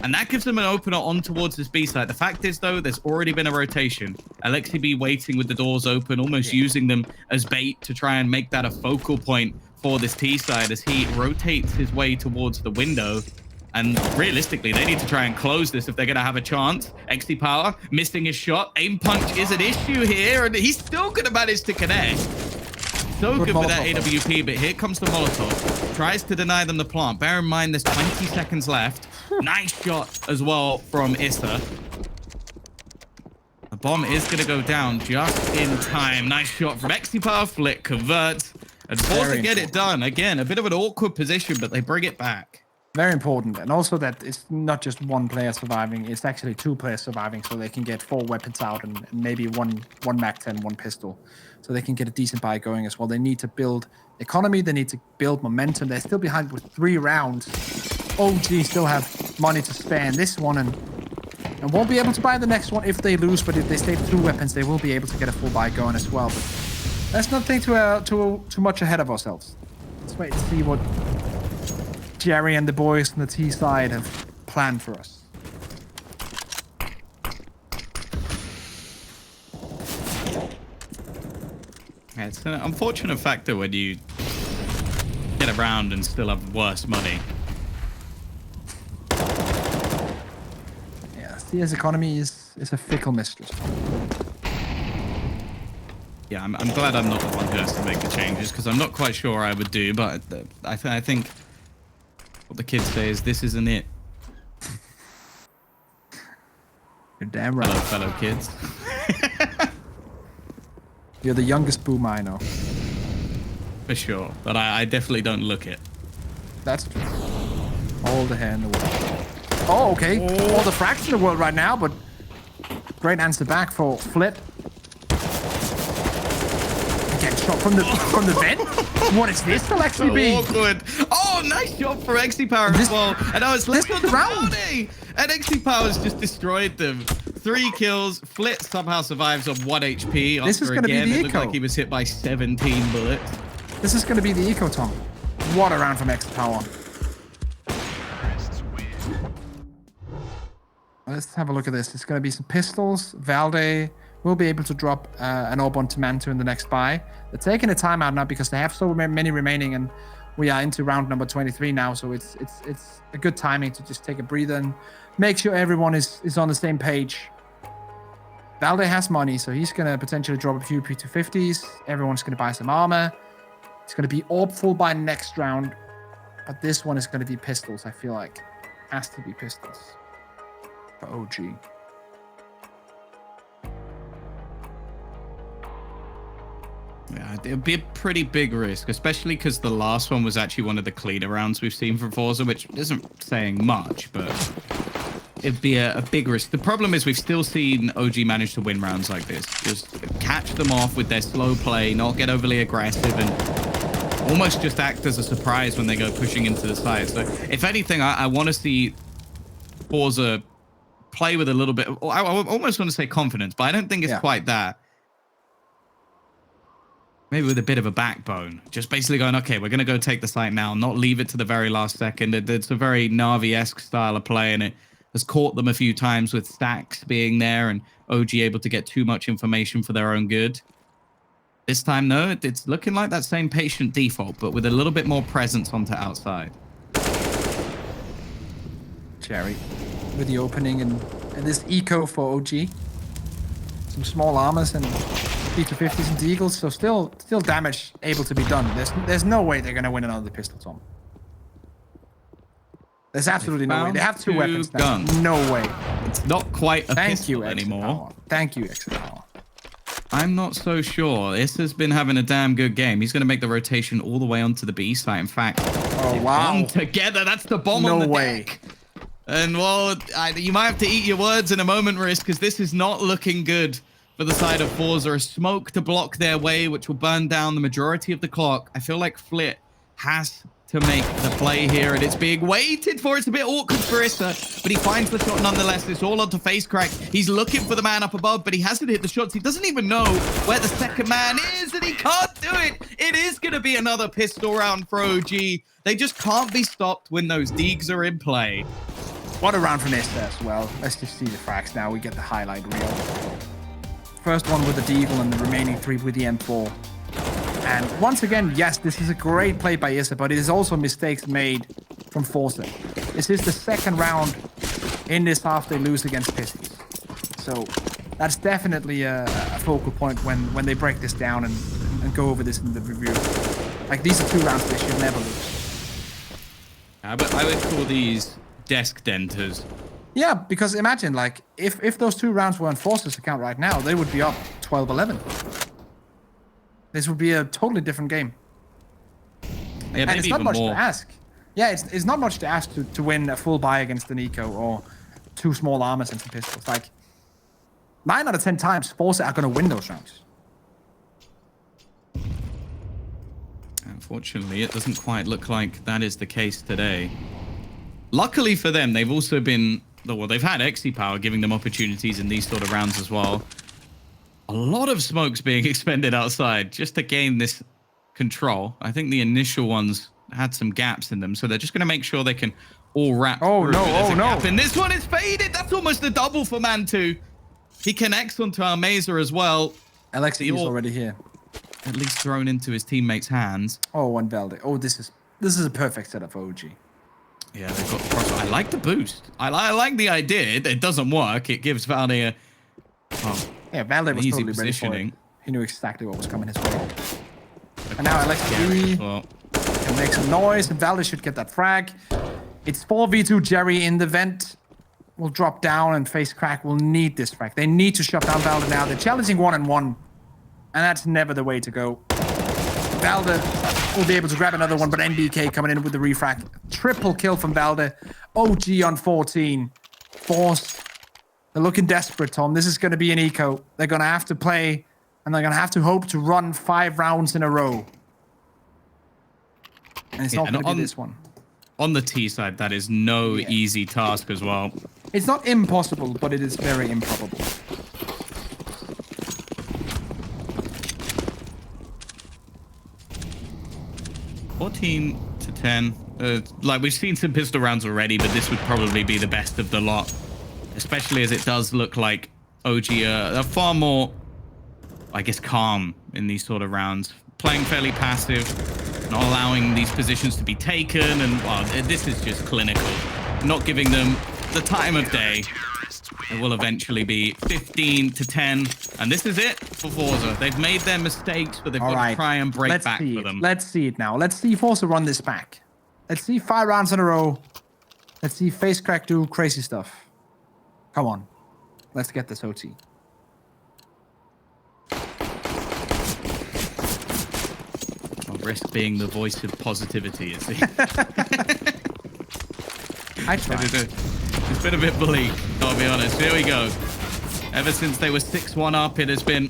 And that gives them an opener on towards this B side. The fact is, though, there's already been a rotation. Alexi B waiting with the doors open, almost using them as bait to try and make that a focal point for this T side as he rotates his way towards the window. And realistically, they need to try and close this if they're going to have a chance. XePower missing his shot. Aim punch is an issue here, and he's still going to manage to connect. So good with that AWP, but here comes the Molotov. Tries to deny them the plant. Bear in mind, there's 20 seconds left. Nice shot as well from Issa. The bomb is going to go down just in time. Nice shot from XePower. Flick converts. And forZe get it done. Again, a bit of an awkward position, but they bring it back. Very important. And also that it's not just 1 player surviving, it's actually 2 players surviving, so they can get 4 weapons out and maybe one MAC-10, 1 pistol. So they can get a decent buy going as well. They need to build economy, they need to build momentum. They're still behind with 3 rounds. OG still have money to spare in this one and won't be able to buy the next one if they lose, but if they stay 2 weapons, they will be able to get a full buy going as well. But let's not think too much ahead of ourselves. Let's wait and see what Jerry and the boys on the T side have planned for us. Yeah, it's an unfortunate factor when you get around and still have worse money. Yeah, CS economy is a fickle mistress. Yeah, I'm glad I'm not the one who has to make the changes because I'm not quite sure I would do, but I think what the kids say is this isn't it. You're damn right. Hello, fellow kids. You're the youngest boomer I know. For sure, but I definitely don't look it. That's true. All the hair in the world. Oh, okay. All the frags in the world right now, but great answer back for Flip. Get shot from the vent. What is this? Will actually be awkward. Oh, nice shot for XePower as well. And I was left on the body, and XePower's just destroyed them. 3 kills. Flit somehow survives on 1 HP. This is going to be the it looked like he was hit by 17 bullets. This is going to be the eco, Tom. What a round from XePower. Let's have a look at this. It's going to be some pistols. Valde will be able to drop an orb onto Mantu in the next buy. They're taking a timeout now because they have so many remaining, and we are into round number 23 now. So it's a good timing to just take a breather and make sure everyone is on the same page. Valde has money, so he's going to potentially drop a few P250s. Everyone's going to buy some armor. It's going to be orb full by next round, but this one is going to be pistols, I feel like. Has to be pistols for OG. Yeah, it'd be a pretty big risk, especially because the last one was actually one of the cleaner rounds we've seen from forZe, which isn't saying much, but it'd be a big risk. The problem is we've still seen OG manage to win rounds like this. Just catch them off with their slow play, not get overly aggressive, and almost just act as a surprise when they go pushing into the side. So if anything, I want to see forZe play with a little bit, I almost want to say confidence, but I don't think it's quite that. Maybe with a bit of a backbone. Just basically going, okay, we're going to go take the site now, not leave it to the very last second. It's a very Na'Vi-esque style of play, and it has caught them a few times with stacks being there and OG able to get too much information for their own good. This time, though, it's looking like that same patient default, but with a little bit more presence onto outside. Jerry with the opening and this eco for OG. Some small armors and B250s and Deagles, so still damage able to be done. There's no way they're gonna win another pistol, Tom. There's absolutely no way. They have 2 weapons now. guns. No way. It's not quite a Thank pistol you, anymore. Thank you, Exit Power. I'm not so sure. This has been having a damn good game. He's going to make the rotation all the way onto the B site. In fact, oh wow, on together. That's the bomb on the deck. And well, you might have to eat your words in a moment, Risk, because this is not looking good for the side of forZe. A smoke to block their way, which will burn down the majority of the clock. I feel like Flit has to make the play here, and it's being waited for. It's a bit awkward for Issa, but he finds the shot nonetheless. It's all onto face crack. He's looking for the man up above, but he hasn't hit the shots. He doesn't even know where the second man is, and he can't do it. It is going to be another pistol round for OG. They just can't be stopped when those Deags are in play. What a round from Issa as well. Let's just see the frags now. We get the highlight reel. First one with the Deagle and the remaining 3 with the M4. And once again, yes, this is a great play by Issa, but it is also mistakes made from forZe. This is the second round in this half they lose against Pistols. So that's definitely a focal point when they break this down and go over this in the review. Like, these are 2 rounds they should never lose. But I would call these desk denters. Yeah, because imagine, like, if those 2 rounds were on forZe's account right now, they would be up 12-11. This would be a totally different game. Yeah, and it's not much more to ask. Yeah, it's not much to ask to win a full buy against an Eco or 2 small armors and some pistols. Like, 9 out of 10 times, forZe are going to win those rounds. Unfortunately, it doesn't quite look like that is the case today. Luckily for them, they've also been... Well, they've had XE power giving them opportunities in these sort of rounds as well. A lot of smokes being expended outside just to gain this control. I think the initial ones had some gaps in them, so they're just going to make sure they can all wrap. Oh no! Oh no! And this one is faded. That's almost a double for Man 2. He connects onto our Mazer as well. Alexi is already here. At least thrown into his teammates' hands. Oh, one Valde. Oh, this is a perfect setup for OG. Yeah, they've got the crossfire. I like the boost. I like the idea. It doesn't work. It gives Valde a... Oh, yeah, Valde was totally ready for it. He knew exactly what was coming his way. And now Alexi can make some noise, and Valde should get that frag. It's 4v2 Jerry in the vent. Will drop down, and face crack will need this frag. They need to shut down Valde now. They're challenging 1-on-1, and that's never the way to go. Valde will be able to grab another one, but NBK coming in with the refrag. Triple kill from Valde. OG on 14. forZe. They're looking desperate, Tom. This is going to be an eco. They're going to have to play, and they're going to have to hope to run 5 rounds in a row. And it's not going to be this one. On the T side, that is no easy task as well. It's not impossible, but it is very improbable. $14-10. Like, we've seen some pistol rounds already, but this would probably be the best of the lot. Especially as it does look like OG are far more, I guess, calm in these sort of rounds. Playing fairly passive, not allowing these positions to be taken, and well, this is just clinical. Not giving them the time of day. It will eventually be 15-10, and this is it for forZe. They've made their mistakes, but they've got to try and break back for them. Let's see it now. Let's see forZe run this back. Let's see 5 rounds in a row. Let's see face crack do crazy stuff. Come on. Let's get this OT. Risk being the voice of positivity, is he? I tried. It's been a bit bleak, I'll be honest. Here we go. Ever since they were 6-1 up, it has been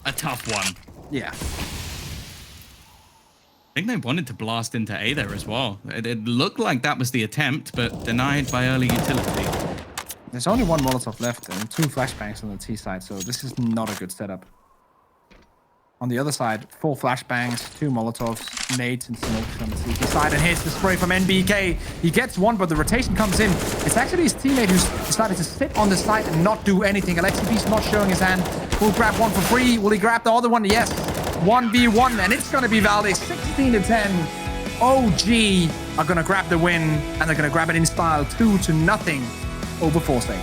a tough one. Yeah. I think they wanted to blast into A there as well. It looked like that was the attempt, but denied by early utility. There's only 1 Molotov left and 2 flashbangs on the T side, so this is not a good setup. On the other side, 4 flashbangs, 2 Molotovs, nades, and smokes on the CT side, and here's the spray from NBK. He gets one, but the rotation comes in. It's actually his teammate who's decided to sit on the side and not do anything. Alexi not showing his hand. Will grab one for free. Will he grab the other one? Yes. 1v1, and it's going to be Valde. 16-10. OG are going to grab the win, and they're going to grab it in style. 2-0 over forZe.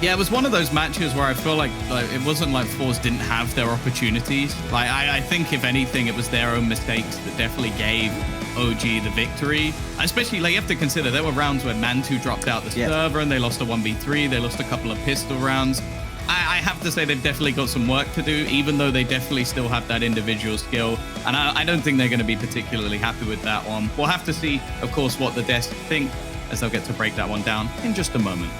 Yeah, it was one of those matches where I feel like it wasn't like forZe didn't have their opportunities. Like I think if anything, it was their own mistakes that definitely gave OG the victory. Especially, like, you have to consider there were rounds where Mantu dropped out the server and they lost a 1v3. They lost a couple of pistol rounds. I have to say they've definitely got some work to do, even though they definitely still have that individual skill. And I don't think they're going to be particularly happy with that one. We'll have to see, of course, what the devs think as they'll get to break that one down in just a moment.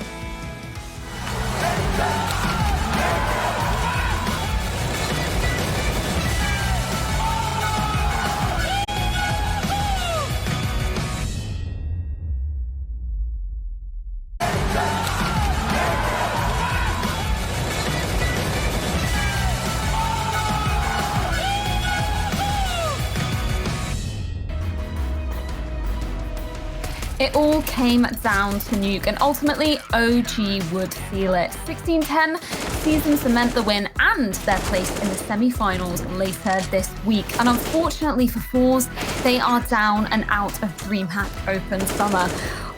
It all came down to Nuke, and ultimately OG would seal it. 16-10 season cement the win and their place in the semi-finals later this week. And unfortunately for forZe, they are down and out of DreamHack Open Summer.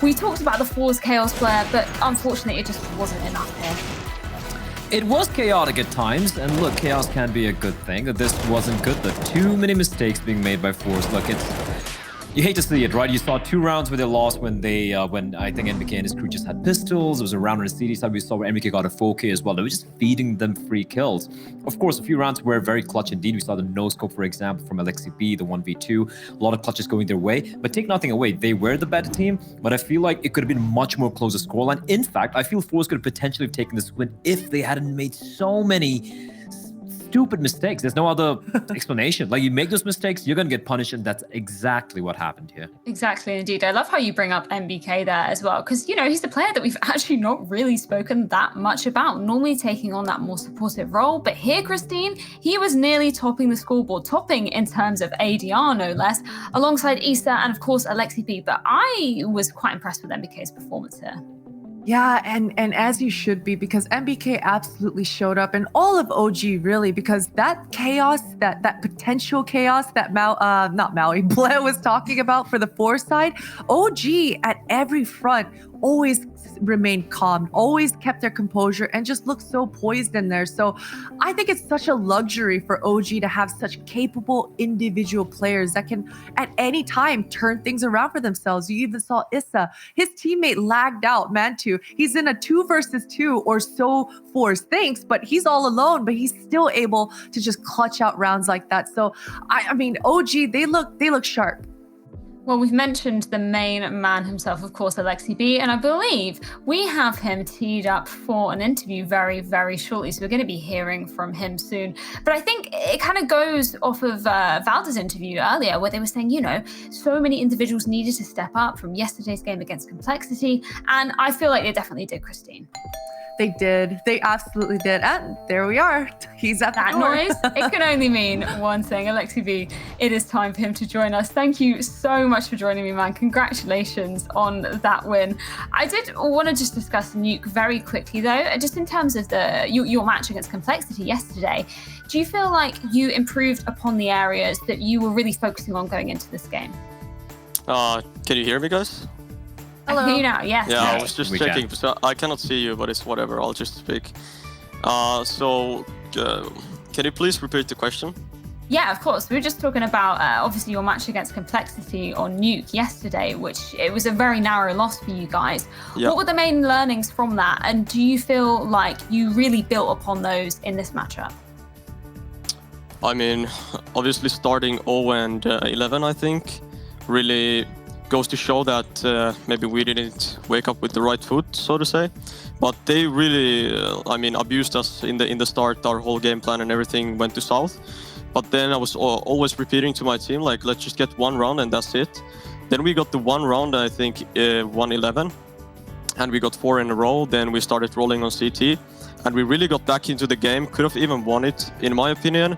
We talked about the forZe Chaos player, but unfortunately it just wasn't enough here. It was chaotic at times, and look, chaos can be a good thing. This wasn't good. There are too many mistakes being made by forZe. Look, you hate to see it, right? You saw 2 rounds where they lost when I think NBK and his crew just had pistols. There was a round on the CD side we saw where NBK got a 4K as well. They were just feeding them free kills. Of course, a few rounds were very clutch indeed. We saw the no-scope, for example, from LXCB, the 1v2. A lot of clutches going their way. But take nothing away, they were the better team, but I feel like it could have been much more closer scoreline. In fact, I feel forZe could have potentially have taken this win if they hadn't made so many stupid mistakes. There's no other explanation. Like, you make those mistakes, you're gonna get punished, and that's exactly what happened here. Exactly, indeed. I love how you bring up MBK there as well, because, you know, he's the player that we've actually not really spoken that much about, normally taking on that more supportive role. But here, Christine, he was nearly topping the scoreboard, topping in terms of ADR, no less, alongside Issa and, of course, Alexi B. But I was quite impressed with MBK's performance here. Yeah, and as you should be, because MBK absolutely showed up, and all of OG really, because that chaos, that potential chaos that Blair was talking about for the forZe side, OG at every front always remained calm, always kept their composure, and just looked so poised in there. So I think it's such a luxury for OG to have such capable individual players that can at any time turn things around for themselves. You even saw Issa, his teammate lagged out, Mantu. He's in a 2 versus 2 or so forZe thinks, but he's all alone, but he's still able to just clutch out rounds like that. So I mean, OG, they look sharp. Well, we've mentioned the main man himself, of course, Alexi B, and I believe we have him teed up for an interview very, very shortly, so we're going to be hearing from him soon. But I think it kind of goes off of Valda's interview earlier, where they were saying, you know, so many individuals needed to step up from yesterday's game against Complexity, and I feel like they definitely did, Christine. They did. They absolutely did. And there we are. He's at that the door. noise. It can only mean one thing. Alexi B, it is time for him to join us. Thank you so much for joining me, man. Congratulations on that win. I did want to just discuss Nuke very quickly, though, just in terms of your match against Complexity yesterday. Do you feel like you improved upon the areas that you were really focusing on going into this game? Can you hear me, guys? Hello. I can hear you now, yes. Yeah, I was just checking. So I cannot see you, but it's whatever. I'll just speak. Can you please repeat the question? Yeah, of course. We were just talking about, obviously, your match against Complexity on Nuke yesterday, which it was a very narrow loss for you guys. Yeah. What were the main learnings from that? And do you feel like you really built upon those in this matchup? I mean, obviously starting 0 and 11, I think, really goes to show that maybe we didn't wake up with the right foot, so to say. But they really, abused us in the start. Our whole game plan and everything went to south. But then I was always repeating to my team, like, let's just get 1 round and that's it. Then we got the 1 round, I think, 1-11. And we got 4 in a row. Then we started rolling on CT. And we really got back into the game. Could have even won it, in my opinion.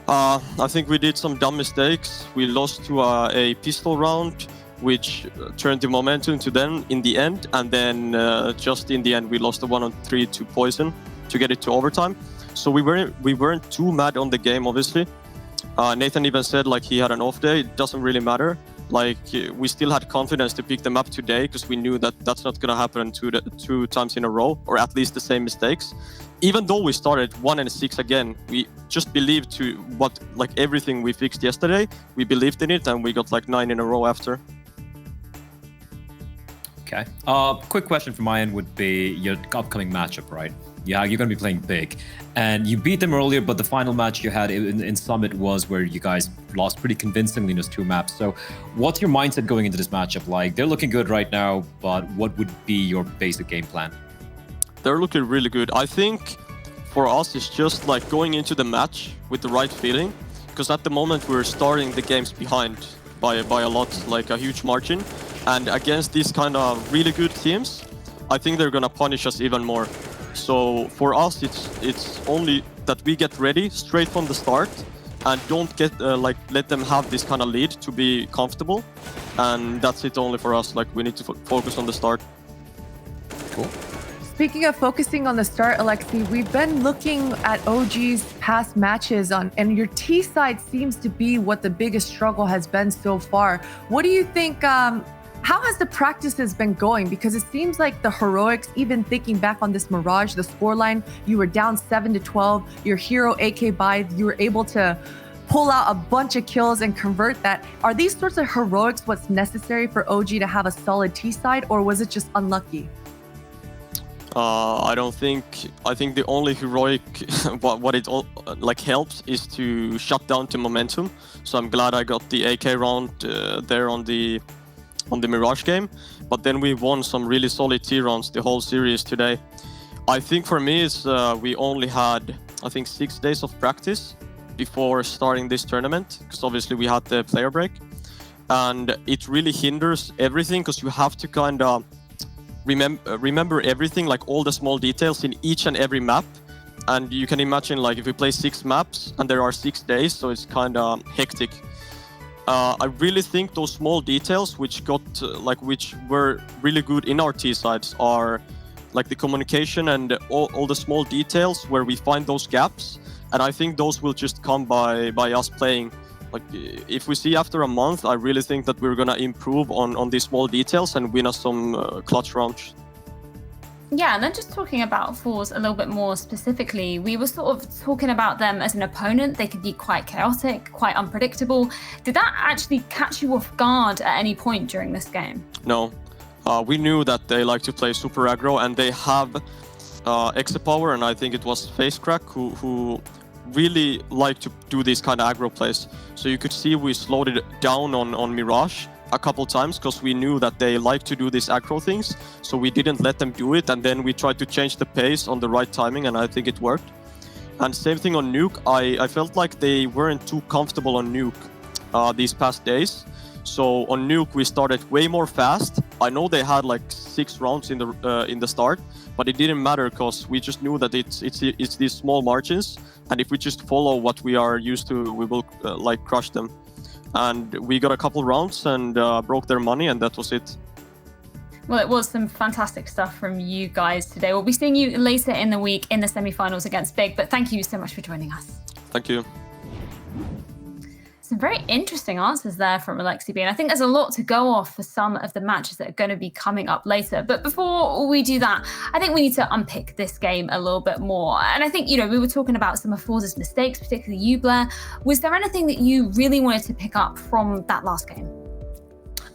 I think we did some dumb mistakes. We lost to a pistol round, which turned the momentum to them in the end. And then just in the end, we lost the 1-on-3 to Poison to get it to overtime. So we weren't too mad on the game, obviously. Nathan even said like he had an off day. It doesn't really matter. Like we still had confidence to pick them up today because we knew that that's not gonna happen two times in a row, or at least the same mistakes. Even though we started 1-6 again, we just believed to what like everything we fixed yesterday. We believed in it, and we got like 9 in a row after. Okay. Quick question from my end would be your upcoming matchup, right? Yeah, you're going to be playing big. And you beat them earlier, but the final match you had in Summit was where you guys lost pretty convincingly in those 2 maps. So what's your mindset going into this matchup like? They're looking good right now, but what would be your basic game plan? They're looking really good. I think for us, it's just like going into the match with the right feeling. Because at the moment, we're starting the games behind by a lot, like a huge margin. And against these kind of really good teams, I think they're going to punish us even more. So for us, it's only that we get ready straight from the start and don't get let them have this kind of lead to be comfortable. And that's it only for us. Like we need to focus on the start. Cool. Speaking of focusing on the start, Alexi, we've been looking at OG's past matches and your T side seems to be what the biggest struggle has been so far. What do you think? How has the practices been going? Because it seems like the heroics, even thinking back on this Mirage, the scoreline, you were down 7-12. Your hero AK buy, you were able to pull out a bunch of kills and convert that. Are these sorts of heroics what's necessary for OG to have a solid T side, or was it just unlucky? I don't think. I think the only heroic what it all like helps is to shut down the momentum. So I'm glad I got the AK round there on the Mirage game, but then we won some really solid T rounds the whole series today. I think for me it's we only had I think 6 days of practice before starting this tournament, because obviously we had the player break, and it really hinders everything because you have to kind of remember everything, like all the small details in each and every map. And you can imagine like if we play 6 maps and there are 6 days, so it's kind of hectic. I really think those small details which were really good in our T sides are like the communication and all the small details where we find those gaps. And I think those will just come by us playing. Like if we see after a month, I really think that we're gonna improve on these small details and win us some clutch rounds. Yeah, and then just talking about forZe a little bit more specifically, we were sort of talking about them as an opponent. They could be quite chaotic, quite unpredictable. Did that actually catch you off guard at any point during this game? No. We knew that they like to play super aggro, and they have Exapower, and I think it was FaceCrack who really like to do these kind of aggro plays. So you could see we slowed it down on Mirage a couple times because we knew that they like to do these aggro things, so we didn't let them do it, and then we tried to change the pace on the right timing, and I think it worked. And same thing on Nuke. I felt like they weren't too comfortable on Nuke these past days. So on Nuke we started way more fast. I know they had like 6 rounds in the start, but it didn't matter because we just knew that it's these small margins, and if we just follow what we are used to, we will like crush them. And we got a couple rounds and broke their money, and that was it. Well, it was some fantastic stuff from you guys today. We'll be seeing you later in the week in the semi-finals against Big, but thank you so much for joining us. Thank you. Some very interesting answers there from Alexi B. And I think there's a lot to go off for some of the matches that are going to be coming up later. But before we do that, I think we need to unpick this game a little bit more. And I think, we were talking about some of forZe's mistakes, particularly you, Blair. Was there anything that you really wanted to pick up from that last game?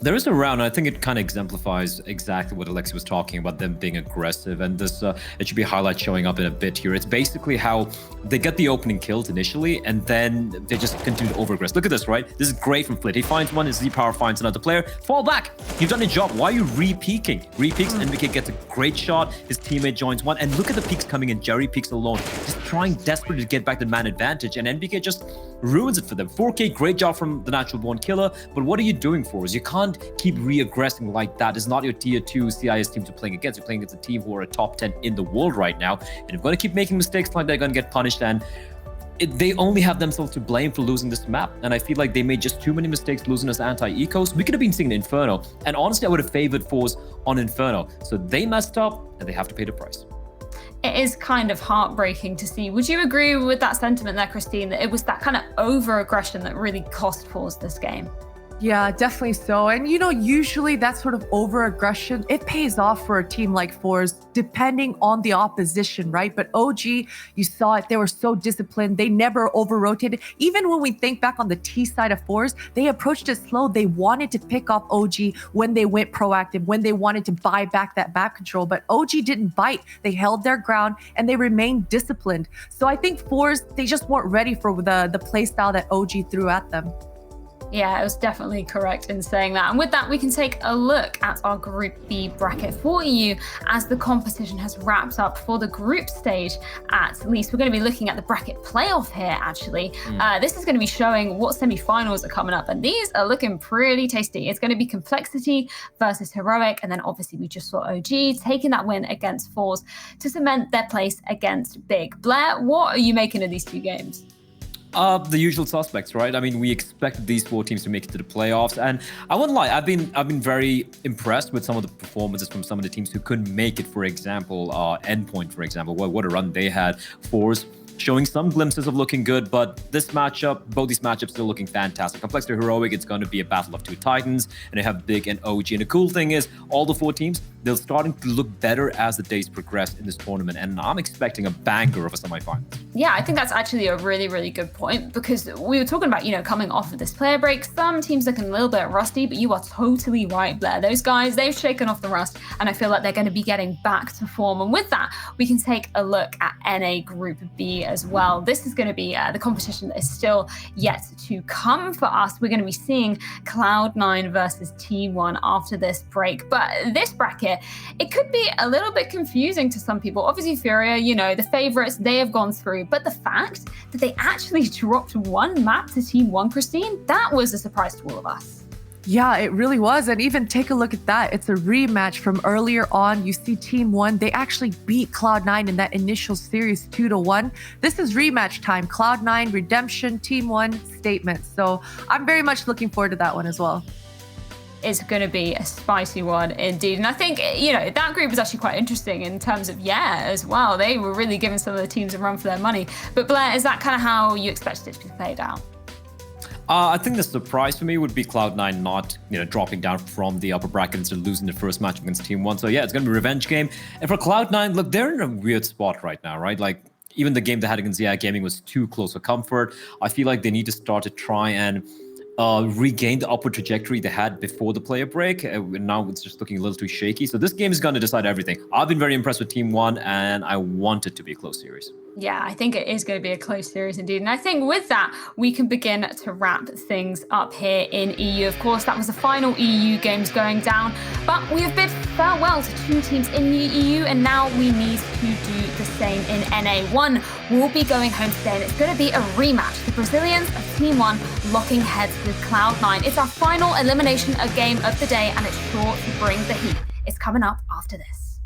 There is a round, I think it kind of exemplifies exactly what Alexi was talking about, them being aggressive, and this it should be a highlight showing up in a bit here. It's basically how they get the opening kills initially, and then they just continue to over-aggress. Look at this, right? This is great from Flit. He finds one, his Z-Power finds another player. Fall back! You've done your job. Why are you re-peeking? Re-peeks, NBK gets a great shot. His teammate joins one, and look at the peeks coming in. Jerry peeks alone, just trying desperately to get back the man advantage, and NBK just ruins it for them. 4K, great job from the natural born killer, but what are you doing for us? You can't keep re-aggressing like that. It's not your tier 2 CIS teams you're playing against. You're playing against a team who are a top 10 in the world right now, and if you're going to keep making mistakes like they're going to get punished, and they only have themselves to blame for losing this map. And I feel like they made just too many mistakes losing us anti-ecos. We could have been seeing Inferno, and honestly I would have favored forZe on Inferno. So they messed up and they have to pay the price. It is kind of heartbreaking to see. Would you agree with that sentiment there, Christine, that it was that kind of over-aggression that really cost forZe this game? Yeah, definitely so. And usually that sort of over-aggression, it pays off for a team like forZe, depending on the opposition, right? But OG, you saw it, they were so disciplined. They never over-rotated. Even when we think back on the T side of forZe, they approached it slow. They wanted to pick off OG when they went proactive, when they wanted to buy back that map control. But OG didn't bite. They held their ground and they remained disciplined. So I think forZe, they just weren't ready for the play style that OG threw at them. Yeah, it was definitely correct in saying that. And with that, we can take a look at our Group B bracket for EU as the competition has wrapped up for the group stage. At least we're going to be looking at the bracket playoff here, actually. This is going to be showing what semi-finals are coming up, and these are looking pretty tasty. It's going to be Complexity versus Heroic, and then obviously we just saw OG taking that win against forZe to cement their place against Big. Blair, what are you making of these two games? The usual suspects, right? I mean, we expected these 4 teams to make it to the playoffs, and I won't lie, I've been very impressed with some of the performances from some of the teams who couldn't make it. For example, Endpoint, for example, what a run they had. forZe showing some glimpses of looking good, but this matchup, both these matchups still looking fantastic. Complexity Heroic, it's going to be a battle of 2 titans, and they have Big and OG. And the cool thing is, all the 4 teams, they're starting to look better as the days progress in this tournament, and I'm expecting a banger of a semifinals. Yeah, I think that's actually a really, really good point, because we were talking about, coming off of this player break, some teams looking a little bit rusty, but you are totally right, Blair. Those guys, they've shaken off the rust, and I feel like they're going to be getting back to form. And with that, we can take a look at NA Group B as well. This is going to be the competition that is still yet to come for us. We're going to be seeing Cloud9 versus T1 after this break. But this bracket, it could be a little bit confusing to some people. Obviously, Furia, the favorites, they have gone through. But the fact that they actually dropped 1 map to T1, Christine, that was a surprise to all of us. Yeah, it really was. And even take a look at that. It's a rematch from earlier on. You see Team 1, they actually beat Cloud9 in that initial series 2-1. This is rematch time. Cloud9, redemption, Team 1, statement. So I'm very much looking forward to that one as well. It's going to be a spicy one indeed. And I think, that group was actually quite interesting in terms of, as well. They were really giving some of the teams a run for their money. But Blair, is that kind of how you expected it to be played out? I think the surprise for me would be Cloud9 not, dropping down from the upper bracket instead of losing the first match against Team 1. So yeah, it's going to be a revenge game. And for Cloud9, look, they're in a weird spot right now, right? Like, even the game they had against ZI Gaming was too close for comfort. I feel like they need to start to try and regain the upward trajectory they had before the player break. Now it's just looking a little too shaky. So this game is going to decide everything. I've been very impressed with Team 1, and I want it to be a close series. Yeah, I think it is going to be a close series indeed. And I think with that, we can begin to wrap things up here in EU. Of course, that was the final EU games going down, but we have bid farewell to 2 teams in the EU, and now we need to do the same in NA. 1 will be going home today, and it's going to be a rematch. The Brazilians of Team 1 locking heads with Cloud9. It's our final elimination game of the day, and it's sure to bring the heat. It's coming up after this.